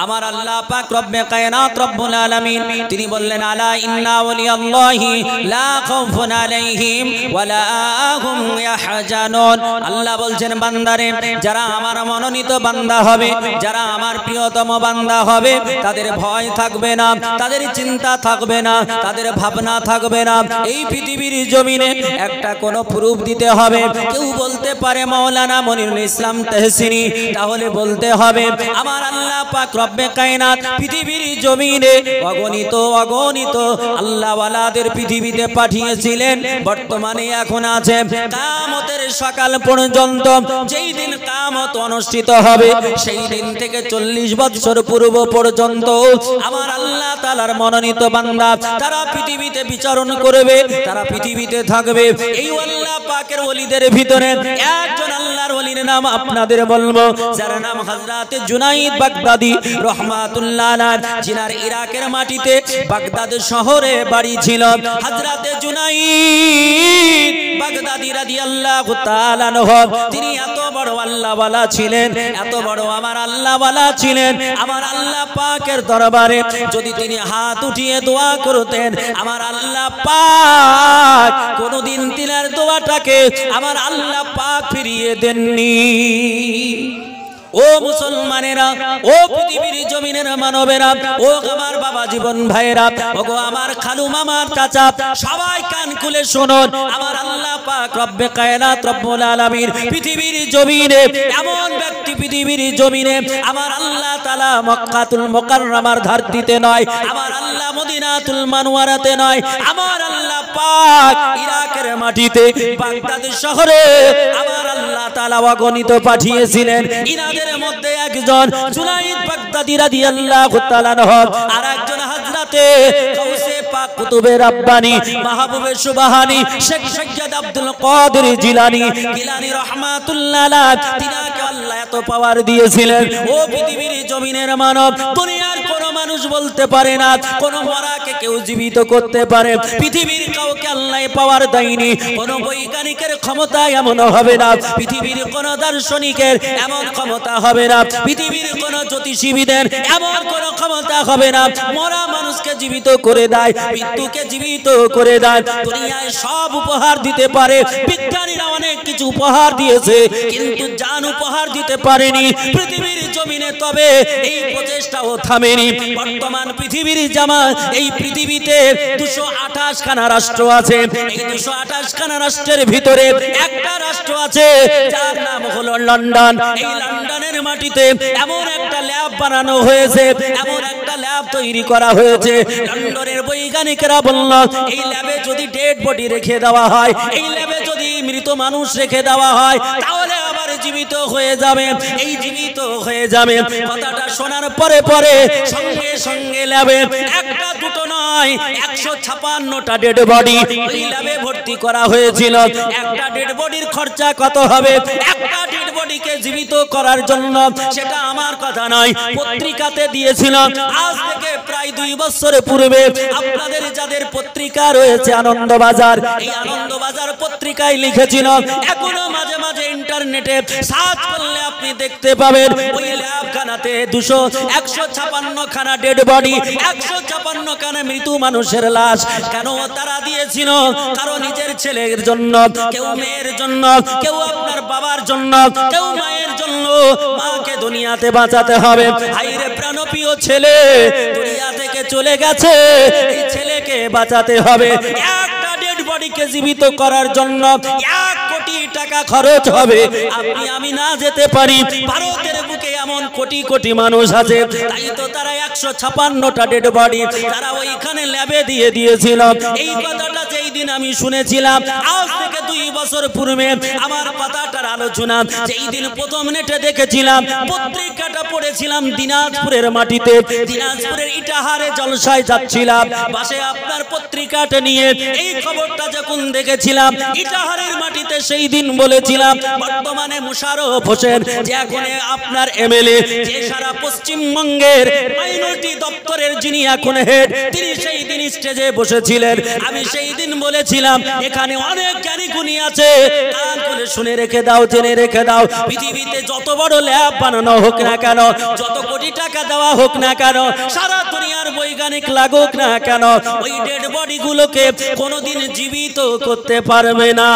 আমার আল্লাহ পাক রব্বে কায়নাত রব্বুল আলামিন তিনি বললেন আলা ইন্না ওয়ালিয়াল্লাহি লা খাউফুন আলাইহিম ওয়ালা হুম ইয়াহজানুন। আল্লাহ বলছেন বান্দারে যারা আমার মনোনীত বান্দা হবে, যারা আমার প্রিয়তম বান্দা হবে, তাদের ভয় থাকবে না, তাদের চিন্তা থাকবে না, তাদের ভাবনা থাকবে না। এই পৃথিবীর জমিনে একটা কোন প্রুফ দিতে হবে। কেউ বলতে পারে মাওলানা মনিরুল ইসলাম তাহসিনী, তাহলে বলতে হবে আমার আল্লাহ পাক রব্বে কায়নাত পৃথিবীর জমিনে অগণিত অগণিত আল্লাহওয়ালাদের পৃথিবীতে পাঠিয়েছিলেন, বর্তমানে এখন আছে কিয়ামতের সকাল পর্যন্ত। যেই দিন কিয়ামত অনুষ্ঠিত হবে সেই দিন থেকে 40 বছর পূর্ব পর্যন্ত আমার আল্লাহ তাআলার মনোনীত বান্দা তারা পৃথিবীতে বিচরণ করবে, তারা পৃথিবীতে থাকবে। এই আল্লাহ পাকের ওলিদের ভিতরে একজন আল্লাহর ওলির নাম আপনাদের বলবো, যার নাম হযরত জুনাইদ বাগদাদি রহমাতুল্লাহ আলাইহি, যিনার ইরাকের মাটিতে বাগদাদ শহরে বাড়ি ছিল। হযরত জুনাইদ বাগদাদি রাদিয়াল্লাহু তাআলা আনহু তিনি এত বড় আল্লাহওয়ালা ছিলেন, এত বড় আমার আল্লাহওয়ালা ছিলেন। আমার আল্লাহ পাকের দরবারে যদি তিনি হাত উঠিয়ে দোয়া করতেন, আমার আল্লাহ পাক কোনদিন তিনার দোয়াটাকে আমার আল্লাহ পাক ফিরিয়ে দেননি। ও মুসলমানেরা, ও পৃথিবীর জমিনের মানবেরা, ও আমার বাবা জীবন ভাইরা, ওগো আমার খালু মামার চাচা, সবাই কান খুলে শুনুন। আমার আল্লাহ পাক রব্বে কায়নাত রব্বুল আলামিন পৃথিবীর জমিনে এমন ব্যক্তি পৃথিবীর জমিনে আমার আল্লাহ তাআলা মক্কাতুল মুকাররমার ধরতিতে নয়, আমার আল্লাহ মদিনাতুল মানওয়ারাতে নয়, আমার আল্লাহ পাক ইরাকের মাটিতে বাগদাদ শহরে আমার আল্লাহ তাআলা অগণিত পাঠিয়েছিলেন। ইনাদের মধ্যে একজন জুনাইদ বাগদাদি রাদিয়াল্লাহু তাআলা আনহু, আর একজন হযরতে গাউসে পাক কুতুবে রাব্বানি মাহবুবে সুবহানী শেখ সৈয়দ আব্দুল কাদের জিলানী রাহমাতুল্লাহ আলাইহি, তিনাকে আল্লাহ এত পাওয়ার দিয়েছিলেন। ও পৃথিবীর জমিনের মানব, দুনিয়ার কোন মানুষ বলতে পারে না কোন মরাকে কেউ জীবিত করতে পারে। পৃথিবীর কাউকে আল্লাহ পাওয়ার দেয়নি। কোন বৈজ্ঞানিকের ক্ষমতা এমন হবে না, পৃথিবীর কোন দার্শনিকের এমন ক্ষমতা হবে না, পৃথিবীর কোন জ্যোতিষীবিদের এমন কোন ক্ষমতা হবে না। মরা মানুষকে জীবিত করে দেয়, মৃত্যুকে জীবিত করে দেয়। দুনিয়ায় সব উপহার দিতে পারে, বিজ্ঞানীরা অনেক কিছু উপহার দিয়েছে, কিন্তু জান উপহার দিতে পারেনি পৃথিবীর জমিনে। তবে এই প্রচেষ্টাও থামেনি। বর্তমান পৃথিবীর এই পৃথিবীতে 228 খানা রাষ্ট্র আছে। এই 228 খানা রাষ্ট্রের ভিতরে একটা রাষ্ট্র আছে যার নাম হলো লন্ডন। এই লন্ডনের মাটিতে এমন একটা ল্যাব বানানো হয়েছে, এমন একটা ল্যাব তৈরি করা হয়েছে। লন্ডনের বৈজ্ঞানিকরা বলল এই ল্যাবে যদি ডেড বডি রেখে দেওয়া হয়, এই ল্যাবে যদি মৃত মানুষ রেখে দেওয়া হয়, তাহলে আবার জীবিত হয়ে যাবে। এই জীবিত হয়ে যাবে কথাটা শোনার পরে পরে সঙ্গে সঙ্গে ল্যাবে একটা দুটো নয় 156টা ডেড বডি ওই ল্যাবে ভর্তি করা হয়েছিল। একটা ডেড বডির খরচা কত হবে? একটা ডেড বডিকে জীবিত করার জন্য সেটা আমার কথা নয়, পত্রিকাতে দিয়েছিল। আজ থেকে প্রায় 2 বছর পূর্বে আপনাদের যাদের পত্রিকা রয়েছে আনন্দবাজার, এই আনন্দবাজার পত্রিকায় লিখেছিল। এখনো মাঝে মাঝে ইন্টারনেটে সার্চ করলে আপনি দেখতে পাবেন ওই ল্যাবখানাতে 156 খানা ডেড বডি, 156 খানা মৃত মানুষের লাশ। কেন তারা দিয়েছিল? কারো নিজের ছেলের জন্য, কেউ মেয়ের জন্য, কেউ আপনার বাবার জন্য, কেউ মায়ের জন্য। মাকে দুনিয়াতে বাঁচাতে হবে। হাইরে প্রাণপ্রিয় ছেলে দুনিয়া থেকে চলে গেছে, এই ছেলেকে বাঁচাতে হবে। একটা ডেড বডিকে জীবিত করার জন্য 1 কোটি টাকা খরচ হবে। আপনি আমি না যেতে পারি। ভারতের বুকে এমন কোটি কোটি মানুষ আছে, তাই তো তারা 156টা ডেড বডি তারা ওইখানে ল্যাবে দিয়ে দিয়েছিল। এই কথাটা যেই দিন আমি শুনেছিলাম, আজ থেকে 2 বছর পূর্বে আমার কথাটার আলোচনা যেই দিন প্রথম নেটে দেখেছিলাম, পত্রিকাটা পড়েছিলাম দিনাজপুরের মাটিতে, দিনাজপুরের ইটাহারে জলসায় যাচ্ছিলাম, পাশে আপনার পত্রিকাটা নিয়ে এই খবরটা যখন দেখেছিলাম, ইটাহারের মাটিতে সেই দিন বলেছিলাম বর্তমানে মুশারফ হোসেন যে এখন আপনার এমএলএ, যে সারা পশ্চিমবঙ্গের মাইনরিটি দপ্তরের যিনি এখন হেড, তিনি সেই দিন স্টেজে বসেছিলেন। আমি সেই দিন বলেছিলাম এখানে অনেক জ্ঞানী গুণী আছে, কান খুলে শুনে রেখে দাও, জেনে রেখে দাও। পৃথিবীতে যত বড় ল্যাব বানানো হোক না কেন, যত কোটি টাকা দেওয়া হোক না কেন, সারা দুনিয়ার বৈজ্ঞানিক লাগুক না কেন, ওই ডেড বডি গুলোকে কোনোদিন জীবিত করতে পারবে না।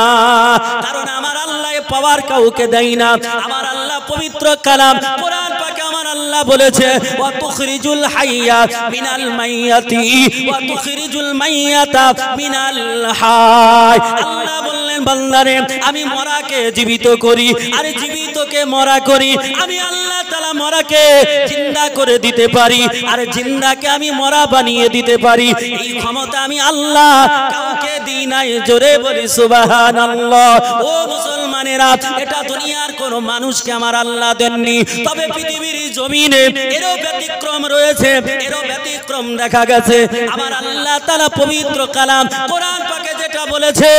কারণ আমার আল্লাহ পাওয়ার কাউকে দেয় না। আমার আল্লাহ পবিত্র কালাম কোরআন পাকে আমার আল্লাহ বলেছে, ওয়া তুখরিজুল হাইয়া মিনাল মাইয়াতি ওয়া তুখরিজুল মাইয়াতা মিনাল হায়। আল্লাহ বললেন, বান্দারে আমি মরাকে জীবিত করি, আর জীবিতকে মরা করি। আমি আল্লাহ তাআলা মরাকে জিন্দা করে দিতে পারি, আর জিন্দাকে আমি মরা বানিয়ে দিতে পারি। এই ক্ষমতা আমি আল্লাহ কাউকে দিই নাই। জোরে বলি সুবহানাল্লাহ। ও মুসলমানেরা, এটা দুনিয়ার কোন মানুষকে আমার আল্লাহ দেননি। তবে পৃথিবীর জমিনে এরও ব্যতিক্রম রয়েছে, এরও ব্যতিক্রম দেখা গেছে। আমার আল্লাহ তাআলা পবিত্র কালাম কোরআন পাকে যেটা বলেছে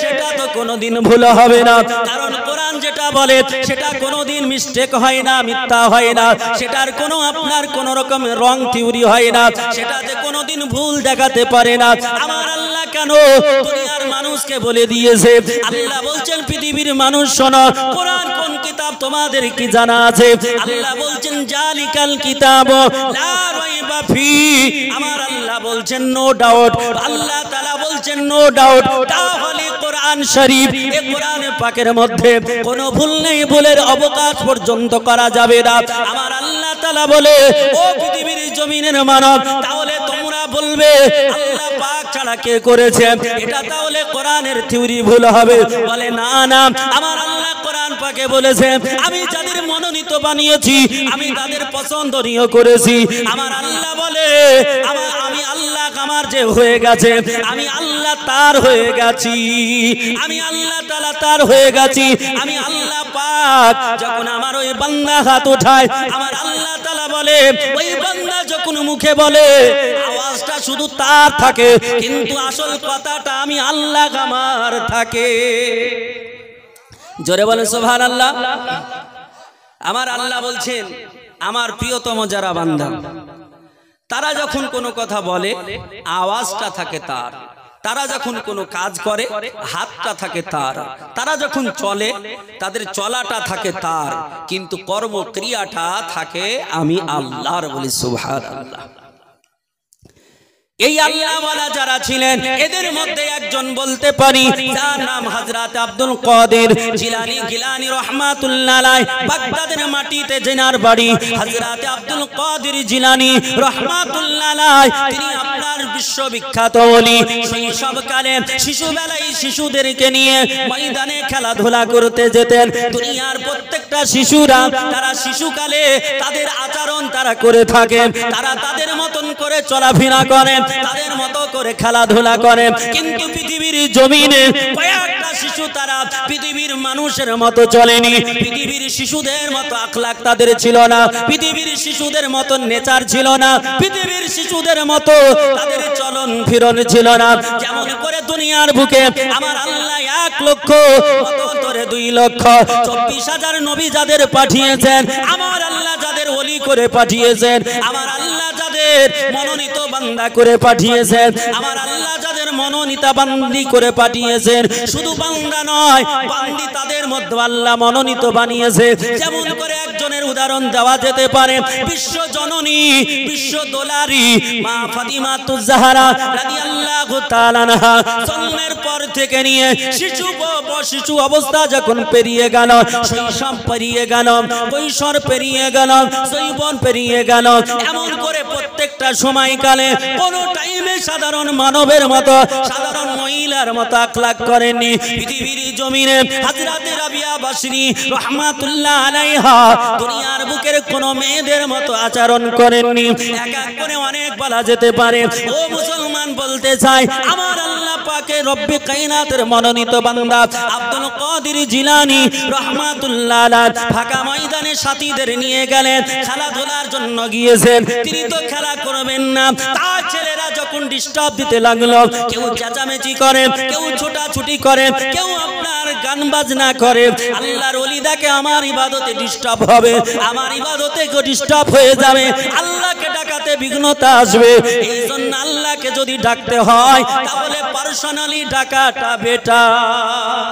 সেটা তো কোনোদিন ভুল হবে না। কারণ কোরআন যেটা বলে সেটা কোনোদিন মিস্টেক হয় না, মিথ্যা হয় না। সেটার কোনো আপনার কোন রকম রং থিওরি হয় না, সেটাতে কোনোদিন ভুল দেখাতে পারে না। আমার আল্লাহ কেন দুনিয়ার মানুষকে বলে দিয়েছে? আল্লাহ বলছেন, পৃথিবীর মানুষ শোনো, কোরআন কোন কিতাব তোমাদের কি জানা আছে? আল্লাহ বলছেন, জালিকাল কিতাব লা রাইবা ফি। আমার আল্লাহ বলছেন নো ডাউট। আল্লাহ তাআলা বলছেন নো ডাউট। তাহলে কোরআন শরীফ, এই কোরআন পাকের মধ্যে কোনো ভুল নেই, ভুলের অবকাশ পর্যন্ত করা যাবে না। আমার আল্লাহ তাআলা বলে, ও পৃথিবীর জমিনের মানব, তাহলে তোমরা বলবে আল্লাহ পাক ছাড়া কে করেছে? এটা তাহলে কোরআনের থিওরি ভুল হবে। বলে না না, আমার আল্লাহ কোরআন পাকে বলেছে, আমি যাদের মনোনীত বানিয়েছি আমি তাদের পছন্দনীয় করেছি। আমার আল্লাহ বলে, আমি আল্লাহ আমার যে হয়ে গেছে, আমি আল্লাহ তার হয়ে গেছি, আমি আল্লাহ তাআলা তার হয়ে গেছি। আমি আল্লাহ পাক যখন আমার ওই বান্দা হাত উঠায়, আমার আল্লাহ তাআলা বলে, ওই বান্দা যখন মুখে বলে আওয়াজটা শুধু তার থাকে, কিন্তু আসল কথাটা আমি আল্লাহ আমার থাকে। জোরে বলেন সুবহানাল্লাহ। আমার আল্লাহ বলছেন, আমার প্রিয়তম যারা বান্দা, তারা যখন কোনো কথা বলে আওয়াজটা থাকে তার, তারা যখন কোনো কাজ করে হাতটা থাকে তার, তারা যখন চলে তাদের চলাটা থাকে তার, কিন্তু কর্মক্রিয়াটা থাকে আমি আল্লাহর। বলি সুবহানাল্লাহ। এই আল্লাহওয়ালা যারা ছিলেন এদের মধ্যে একজন বলতে পারি, যার নাম হযরত আব্দুল কাদের জিলানী গিলানী রাহমাতুল্লাহ আলাইহি। বাগদাদের মাটিতে জেনার বাড়ি। হযরত আব্দুল কাদের জিলানী রাহমাতুল্লাহ আলাইহি তিনি আপনার বিশ্ববিখ্যাত ওলি। শৈশবকালে শিশুবেলায় শিশুদেরকে নিয়ে ময়দানে খেলাধুলা করতে যেতেন। দুনিয়ার প্রত্যেকটা শিশুরা তারা শিশুকালে তাদের আচরণ তারা করে থাকে, তারা তাদের মতন করে চলাফেরা করে, তাদের মতো করে খেলাধুলা করে। কিন্তু পৃথিবীর জমিনে কয়েকটা শিশু তারা পৃথিবীর মানুষের মতো চলেনি। পৃথিবীর শিশুদের মতো আখলাক তাদের ছিল না, পৃথিবীর শিশুদের মতো নেচার ছিল না, পৃথিবীর শিশুদের মতো তাদের চলন ফিরন ছিল না। যেমন করে দুনিয়ার বুকে আমার আল্লাহ 1 লক্ষ করে 2 লক্ষ 24,000 নবী যাদের পাঠিয়েছেন, আমার আল্লাহ যাদের ওলি করে পাঠিয়েছেন, আমার আল্লাহ যাদের মনোনীত বান্দা করে পাঠিয়েছেন, আমার আল্লাহ যাদের মনোনীতা বান্দি করে পাঠিয়েছেন, শুধু বান্দা নয় বান্দি তাদের মধ্যে আল্লাহ মনোনীত বানিয়েছে। যেমন করে একজনের উদাহরণ দেওয়া যেতে পারে, বিশ্ব জননী, বিশ্ব দোলারি মা ফাতিমাতুজ জাহরা রাদিয়াল্লাহু তাআলা আনহা জন্মের পর থেকে নিয়ে শিশু অবস্থা যখন পেরিয়ে গেল, শৈশব পেরিয়ে গেল, কৈশোর পেরিয়ে গেল, যৌবন পেরিয়ে গেল, এমন করে প্রত্যেকটা সময়কালে কোন টাইমে সাধারণ মানবের মতো, সাধারণ মহিলার মতো আখলাক করেননি। পৃথিবীর জমিনে হযরত রাবিয়া বাসরি রাহমাতুল্লাহ আলাইহা দুনিয়ার বুকের কোন মেয়েদের মতো আচরণ করেননি। এক এক করে অনেক বলা যেতে পারে। ও মুসলমান, বলতে চাই আমার আল্লাহ পাকের রব্বে কায়নাতের মনোনীত বান্দা আব্দুল কাদের জিলানী রাহমাতুল্লাহ আলাইহি ফাঁকা ময়দানে সাথীদের নিয়ে গেলেন, খেলাধুলার জন্য গিয়েছেন। তিনি তো খেলা করবেন না, তার ছেলেরা যখন ডিস্টার্ব দিতে লাগলো, কেউ চেঁচামেচি করে, কেউ ছোটাছুটি করে, কেউ আপনার গান বাজনা করে, আল্লাহর ওলি দেখে আমার ইবাদতে ডিস্টার্ব হবে, আমার ইবাদতে ডিস্টার্ব হয়ে যাবে, আল্লাহকে ডাকাতে বিঘ্নতা আসবে। এই জন্য আল্লাহ আল্লাহকে যদি ডাকতে হয় তাহলে পার্সোনালি ডাকাটা বেটার।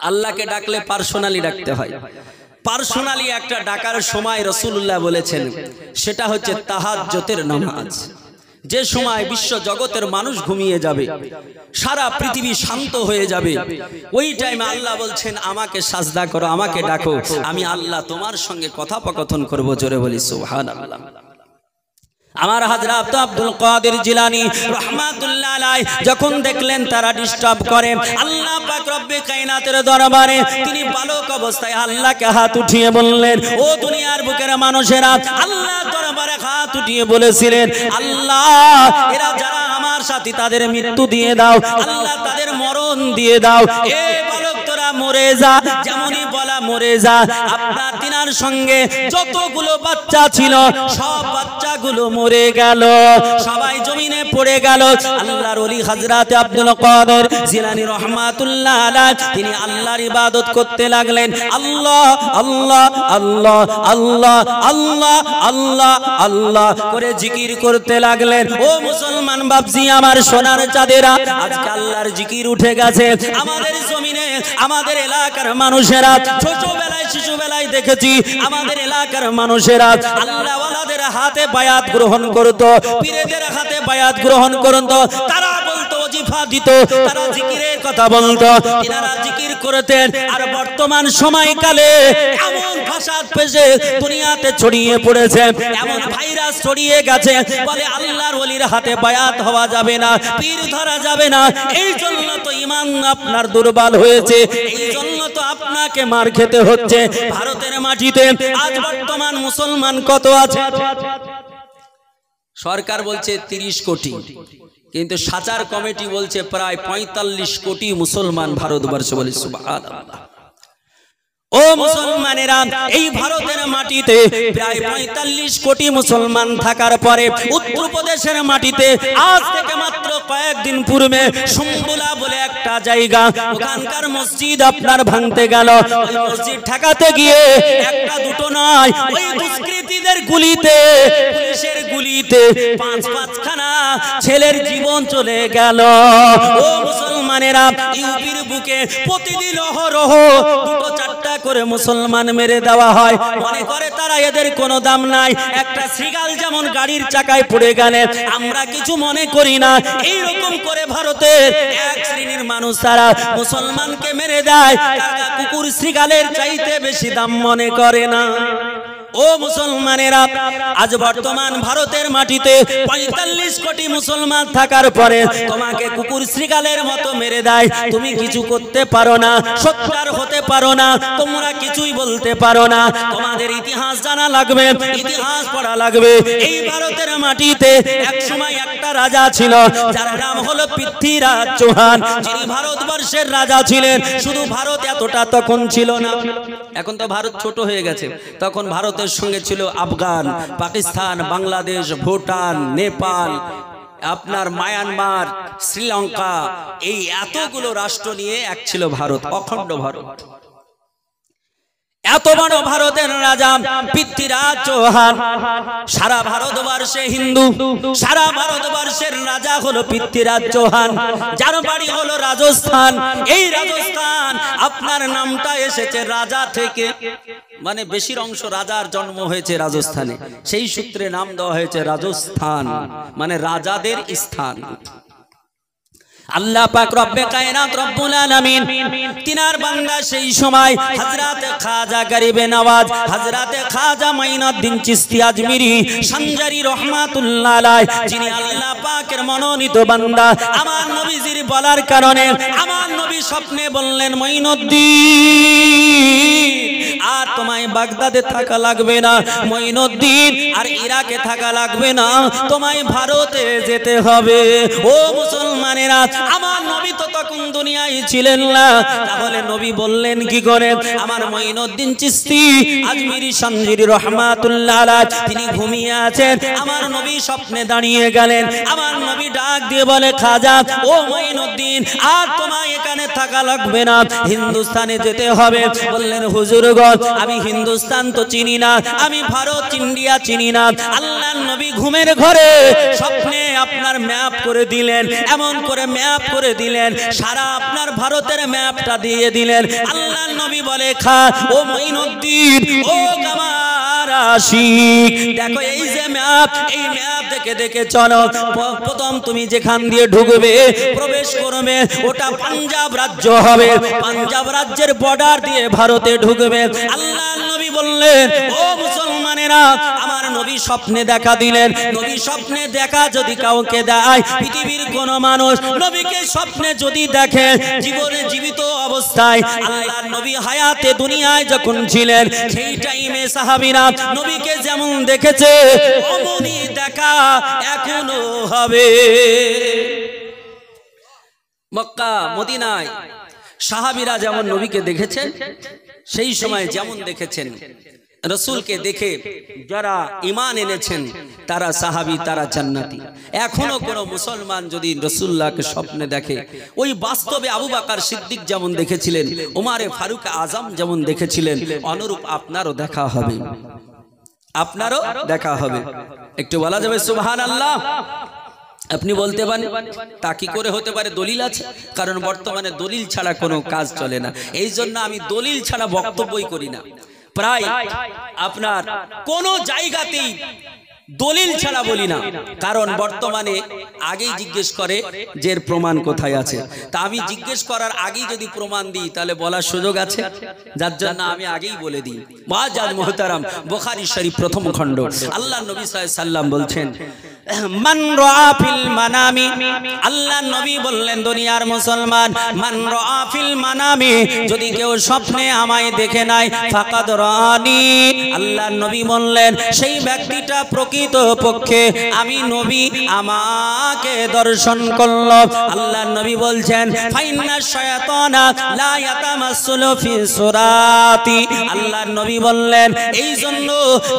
আল্লাহকে ডাকলে পার্সোনালি ডাকতে হয়। পার্সোনালি একটা ডাকার সময় রাসূলুল্লাহ বলেছেন, সেটা হচ্ছে তাহাজ্জুদের নামাজ। যে সময় বিশ্ব জগতের মানুষ ঘুমিয়ে যাবে, সারা পৃথিবী শান্ত হয়ে যাবে, ওই টাইমে আল্লাহ বলছেন আমাকে সাজদা করো, আমাকে ডাকো, আমি আল্লাহ তোমার সঙ্গে কথোপকথন করব। জোরে বলি সুবহানাল্লাহ। আমার হযরত আব্দুল কাদের জিলানী রাহমাতুল্লাহ আলাইহি যখন দেখলেন তারা ডিস্টার্ব করে, আল্লাহ পাক রব্বে কায়নাতের দরবারে তিনি বালক অবস্থায় আল্লাহকে হাত উঠিয়ে বললেন, ও দুনিয়ার বুকের মানুষেরা, আল্লাহর দরবারে হাত উঠিয়ে বলেছিলেন, আল্লাহ এরা যারা আমার সাথী তাদের মৃত্যু দিয়ে দাও, আল্লাহ তাদের মরণ দিয়ে দাও। এ বালক তোরা মরে যা, যেমনই বলা মরে যা। আপনার তিনার সঙ্গে যতগুলো বাচ্চা ছিল সব বাচ্চাগুলো মরে গেল, সবাই জমিনে পড়ে গেল। আল্লাহর ওলি হযরত আব্দুল কাদের জিলানী রাহমাতুল্লাহ আলাইহি তিনি আল্লাহর ইবাদত করতে লাগলেন। আল্লাহ আল্লাহ আল্লাহ আল্লাহ আল্লাহ আল্লাহ আল্লাহ করে জিকির করতে লাগলেন। ও মুসলমান বাপজি, আমার সোনার চাঁদেরা, আজকে আল্লাহর জিকির উঠে গেছে আমাদের জমিনে। আমাদের এলাকার মানুষেরা ছোটবেলায় শিশুবেলায় দেখেছি আমাদের এলাকার মানুষেরা আল্লাহ ওয়ালাদের হাতে বায়াত গ্রহণ করত, পীরদের হাতে বায়াত গ্রহণ করত। তারা বলতো ওজিফা দিত, তারা জিকিরের কথা বলতো, এনারা জিকির করতেন। আর বর্তমান সময়কালে এমন ফাসাদ পেশে দুনিয়াতে ছড়িয়ে পড়েছে, এমন ভাইরাস ছড়িয়ে গেছে, বলে আল্লাহর ওলির হাতে বায়াত হওয়া যাবে না, পীর ধরা যাবে না। এই জন্য তো ঈমান আপনার দুর্বল হয়েছে, এই জন্য তো আপনাকে মার খেতে হচ্ছে। ভারতের মাটিতে আজ বর্তমান মুসলমান কত আছে? সরকার বলছে 30 কোটি, কিন্তু সাচার কমিটি বলছে প্রায় 45 কোটি মুসলমান ভারতবর্ষে। বলে সুবহানাল্লাহ। ও মুসলমানেরা, এই ভারতের মাটিতে প্রায় 45 কোটি মুসলমান থাকার পরে উত্তরপ্রদেশের মাটিতে আজ থেকে মাত্র কয়েকদিন পূর্বে সম্বুলা বলে একটা জায়গা, ওখানকার মসজিদ আপনার ভাঙতে গেল। ওই মসজিদ ঠেকাতে গিয়ে একটা দুটো নয়, ওই দুষ্কৃতীদের গুলিতে, পুলিশের গুলিতে 5-5খানা ছেলের জীবন চলে গেল। ও মুসলমানেরা, ইউপির বুকে প্রতিদিন অহরহ 2-4টা করে মুসলমান মেরে দেওয়া হয়। মনে করে তারা এদের কোনো দাম নাই, একটা শ্রীগাল যেমন গাড়ির চাকায় পড়ে গেলে আমরা কিছু মনে করি না, এইরকম করে ভারতের এক শ্রেণীর মানুষ তারা মুসলমানকে মেরে দেয়, কুকুর শ্রীগালের চাইতে বেশি দাম মনে করে না। ও মুসলমানেরা, আজ বর্তমান ভারতের মাটিতে 45 কোটি মুসলমান থাকার পরে তোমাকে কুকুর শ্রীগালের মতো মেরে দেয়, তুমি কিছু করতে পারো না, সত্যার হতে পারো না, তোমরা কিছুই বলতে পারো না। তোমাদের ইতিহাস জানা লাগবে, ইতিহাস পড়া লাগবে। এই ভারতের মাটিতে এক সময় একটা রাজা ছিল, যার নাম হলো পৃথ্বীরাজ চৌহান, যিনি ভারতবর্ষের রাজা ছিলেন। শুধু ভারত এতটা তখন ছিল না, এখন তো ভারত ছোট হয়ে গেছে। তখন ভারতের সঙ্গে ছিল আফগান, পাকিস্তান, বাংলাদেশ, ভুটান, নেপাল, আপনার মায়ানমার, শ্রীলঙ্কা, এই এতগুলো রাষ্ট্র নিয়ে এক ছিল ভারত, অখণ্ড ভারত। এত বড় ভারতের রাজা পৃথ্বীরাজ চৌহান, সারা ভারতবর্ষে হিন্দু, সারা ভারতবর্ষের রাজা হলো পৃথ্বীরাজ চৌহান, যার বাড়ি হলো রাজস্থান। এই রাজস্থান আপনার নামটা এসেছে রাজা থেকে, মানে বেশির অংশ রাজার জন্ম হয়েছে রাজস্থানে, সেই সূত্রে নাম দেওয়া হয়েছে রাজস্থান, মানে রাজাদের স্থান। আল্লাহ পাক রব্বে কায়নাত রব্বুল আলামিন তিনার বান্দা সেই সময় হযরত খাজা গরিবে নওয়াজ, হযরত খাজা মাইনুদ্দিন চিশতি আজমিরি সঞ্জারি রাহমাতুল্লাহ আলাইহি, যিনি আল্লাহ পাকের মনোনীত বান্দা। আমার নবীজির বলার কারণে আমার নবী স্বপ্নে বললেন, মাইনুদ্দিন আর তোমায় বাগদাদে থাকা লাগবে না, মাইনুদ্দিন আর ইরাকে থাকা লাগবে না, তোমায় ভারতে যেতে হবে। ও মুসলমানেরা, আমার নবী তো তখন দুনিয়ায় ছিলেন না, তাহলে নবী বললেন কি করে? আমার মাইনুদ্দিন চিশতি আজমিরি সঞ্জারি রাহমাতুল্লাহ আলাইহি তিনি ঘুমিয়ে আছেন, আমার নবী স্বপ্নে দাঁড়িয়ে গেলেন। আমার নবী ডাক দিয়ে বলে, খাজা ও মাইনুদ্দিন আর তোমায় এখানে থাকা লাগবে না, হিন্দুস্তানে যেতে হবে। বললেন, হুজুর গো, আমি হিন্দুস্তান তো চিনি না, আমি ভারত ইন্ডিয়া চিনি না। আল্লাহর নবী ঘুমের ঘরে স্বপ্নে আপনার ম্যাপ করে দিলেন, এমন করে ম্যাপ করে দিলেন, সারা আপনার ভারতের ম্যাপটা দিয়ে দিলেন। আল্লাহর নবী বলে, খা ও মঈনুদ্দিন, ও কামার আশিক, দেখো এই যে ম্যাপ, এই ম্যাপ দেখে দেখে চলো। প্রথম তুমি যেখান দিয়ে ঢুকবে, প্রবেশ করবে, ওটা পাঞ্জাব রাজ্য হবে। পাঞ্জাব রাজ্যের বর্ডার দিয়ে ভারতে ঢুকবে। আল্লাহর নবী বললেন, ও মুসলমানেরা, আমার নবী স্বপ্নে দেখা দিলেন। নবী স্বপ্নে দেখা যদি কাউকে দেয়, পৃথিবীর কোন মানুষ নবীকে স্বপ্নে যদি দেখে, জীবনে জীবিত অবস্থায়, আল্লাহর নবী হায়াতে দুনিয়ায় যখন ছিলেন, সেই টাইমে সাহাবীরা নবীকে যেমন দেখেছে, অমনি দেখা এখনো হবে। মক্কা মদিনায় সাহাবীরা যেমন নবীকে দেখেছেন, সেই সময় যেমন দেখেছেন, রসুলকে দেখে যারা ঈমান এনেছেন তারা সাহাবী, তারা জান্নাতি। এখনো কোনো মুসলমান যদি রসুল্লাহকে স্বপ্নে দেখে, ওই বাস্তবে আবু বকর সিদ্দিক যেমন দেখেছিলেন, ওমরে ফারুক আজম যেমন দেখেছিলেন, অনুরূপ আপনারও দেখা হবে, আপনারও দেখা হবে। একটু বলা যাবে সুবহানাল্লাহ? আপনি বলতে পারেন তা কি করে হতে পারে? দলিল আছে, কারণ বর্তমানে দলিল ছাড়া কোনো কাজ চলে না। এই জন্য আমি দলিল ছাড়া বক্তব্যই করি না। প্রায় আপনার কোন জায়গাতেই দলিল ছাড়া বলি না, কারণ বর্তমানে আগেই জিজ্ঞেস করে যে এর প্রমাণ কোথায় আছে। তা আমি জিজ্ঞেস করার আগেই যদি প্রমাণ দিই, তাহলে বলার সুযোগ আছে, যার জন্য আমি আগেই বলে দিই। মুআজ্জাজ মুহতারাম, বুখারী শরীফ প্রথম খণ্ড, আল্লাহর নবী সাল্লাল্লাহু আলাইহি সাল্লাম বলছেন, মান রাআ ফিল মানামি, আল্লাহর নবী বললেন দুনিয়ার মুসলমান, মান রাআ ফিল মানামি, যদি কেউ স্বপ্নে আমায় দেখে নাই, ফাকাদ রাআনি, আল্লাহর নবী বললেন সেই ব্যক্তিটা প্রকৃত পক্ষে আমি নবী আমাকে দর্শন করলো। আল্লাহর নবী বলছেন, ফাইন্না শায়াতানা লা ইয়াতামাসসালু ফি সুরাতি, আল্লাহর নবী বললেন এই জন্য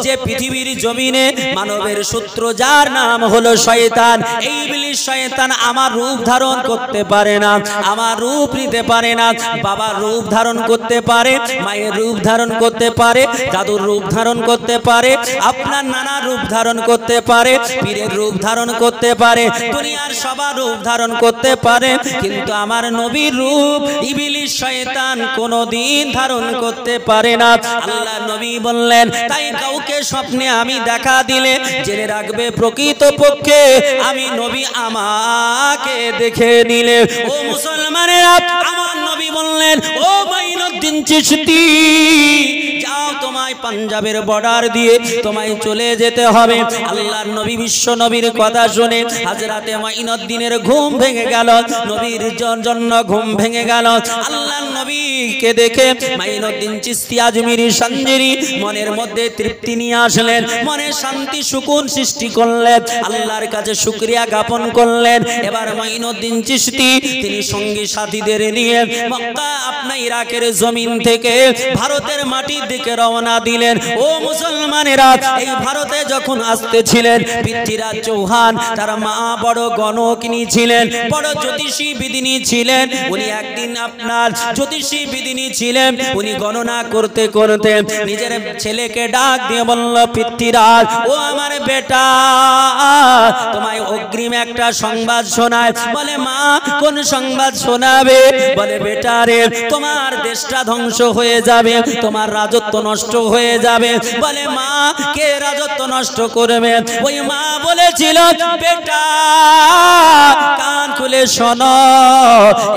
যে পৃথিবীর জমিনে মানবের শত্রু যার নাম হলো শয়তান, এই ইবলিস শয়তান আমার রূপ ধারণ করতে পারে না, আমার রূপ নিতে পারে না। বাবার রূপ ধারণ করতে পারে, মায়ের রূপ ধারণ করতে পারে, দাদুর রূপ ধারণ করতে পারে, আপনার নানার রূপ ধারণ করতে পারে, পীরের রূপ ধারণ করতে পারে, দুনিয়ার সবার রূপ ধারণ করতে পারে, কিন্তু আমার নবীর রূপ ইবলিস শয়তান কোনোদিন ধারণ করতে পারে না। আল্লাহর নবী বললেন, তাই কাউকে স্বপ্নে আমি দেখা দিলে জেনে রাখবে প্রকৃত পক্ষে আমি নবী আমাকে দেখে নিলে। ও মুসলমানেরা, আমার নবী বললেন, ও মাইনুদ্দিন চিশতি, যাও তোমায় পাঞ্জাবের বর্ডার দিয়ে তোমায় চলে যেতে হবে। আল্লাহর নবী বিশ্ব নবীর কথা শুনে হযরতে মাইনুদ্দিনের ঘুম ভেঙে গেল, নবীর জন্য ঘুম ভেঙে গেল। আল্লাহর নবীকে দেখে মাইনুদ্দিন চিশতি আজমিরি সঞ্জেরি মনের মধ্যে তৃপ্তি নিয়ে আসলেন, মনে শান্তি সুকুন সৃষ্টি করলেন, আল্লাহর কাছে শুকরিয়া জ্ঞাপন করলেন। এবার মাইনুদ্দিন চিশতি তিনি সঙ্গী সাথীদের নিয়ে মক্কা আপনা ইরাকের জমিন থেকে ভারতের মাটির দিকে রওনা দিলেন। ও মুসলমানেরা, এই ভারতে যখন আসতেছিলেন, পৃথ্বীরাজ চৌহান তার মা বড় গণকিনী ছিলেন, বড় জ্যোতিষী বিদিনী ছিলেন। উনি একদিন আপনার জ্যোতিষী বিদিনী ছিলেন, উনি গণনা করতে করতে নিজের ছেলেকে ডাক দিয়ে বলল, পৃথ্বীরাজ, ও আমার বেটা, তোমায় অগ্রিম একটা সংবাদ শোনায়। বলে, মা কোন সংবাদ শোনাবে? বলে, বেটা রে, তোমার দেশটা ধ্বংস হয়ে যাবে, তোমার রাজত্ব নষ্ট হয়ে যাবে। বলে, মা কে রাজত্ব নষ্ট করবে? ওই মা বলেছিল, বেটা কান খুলে শোনো,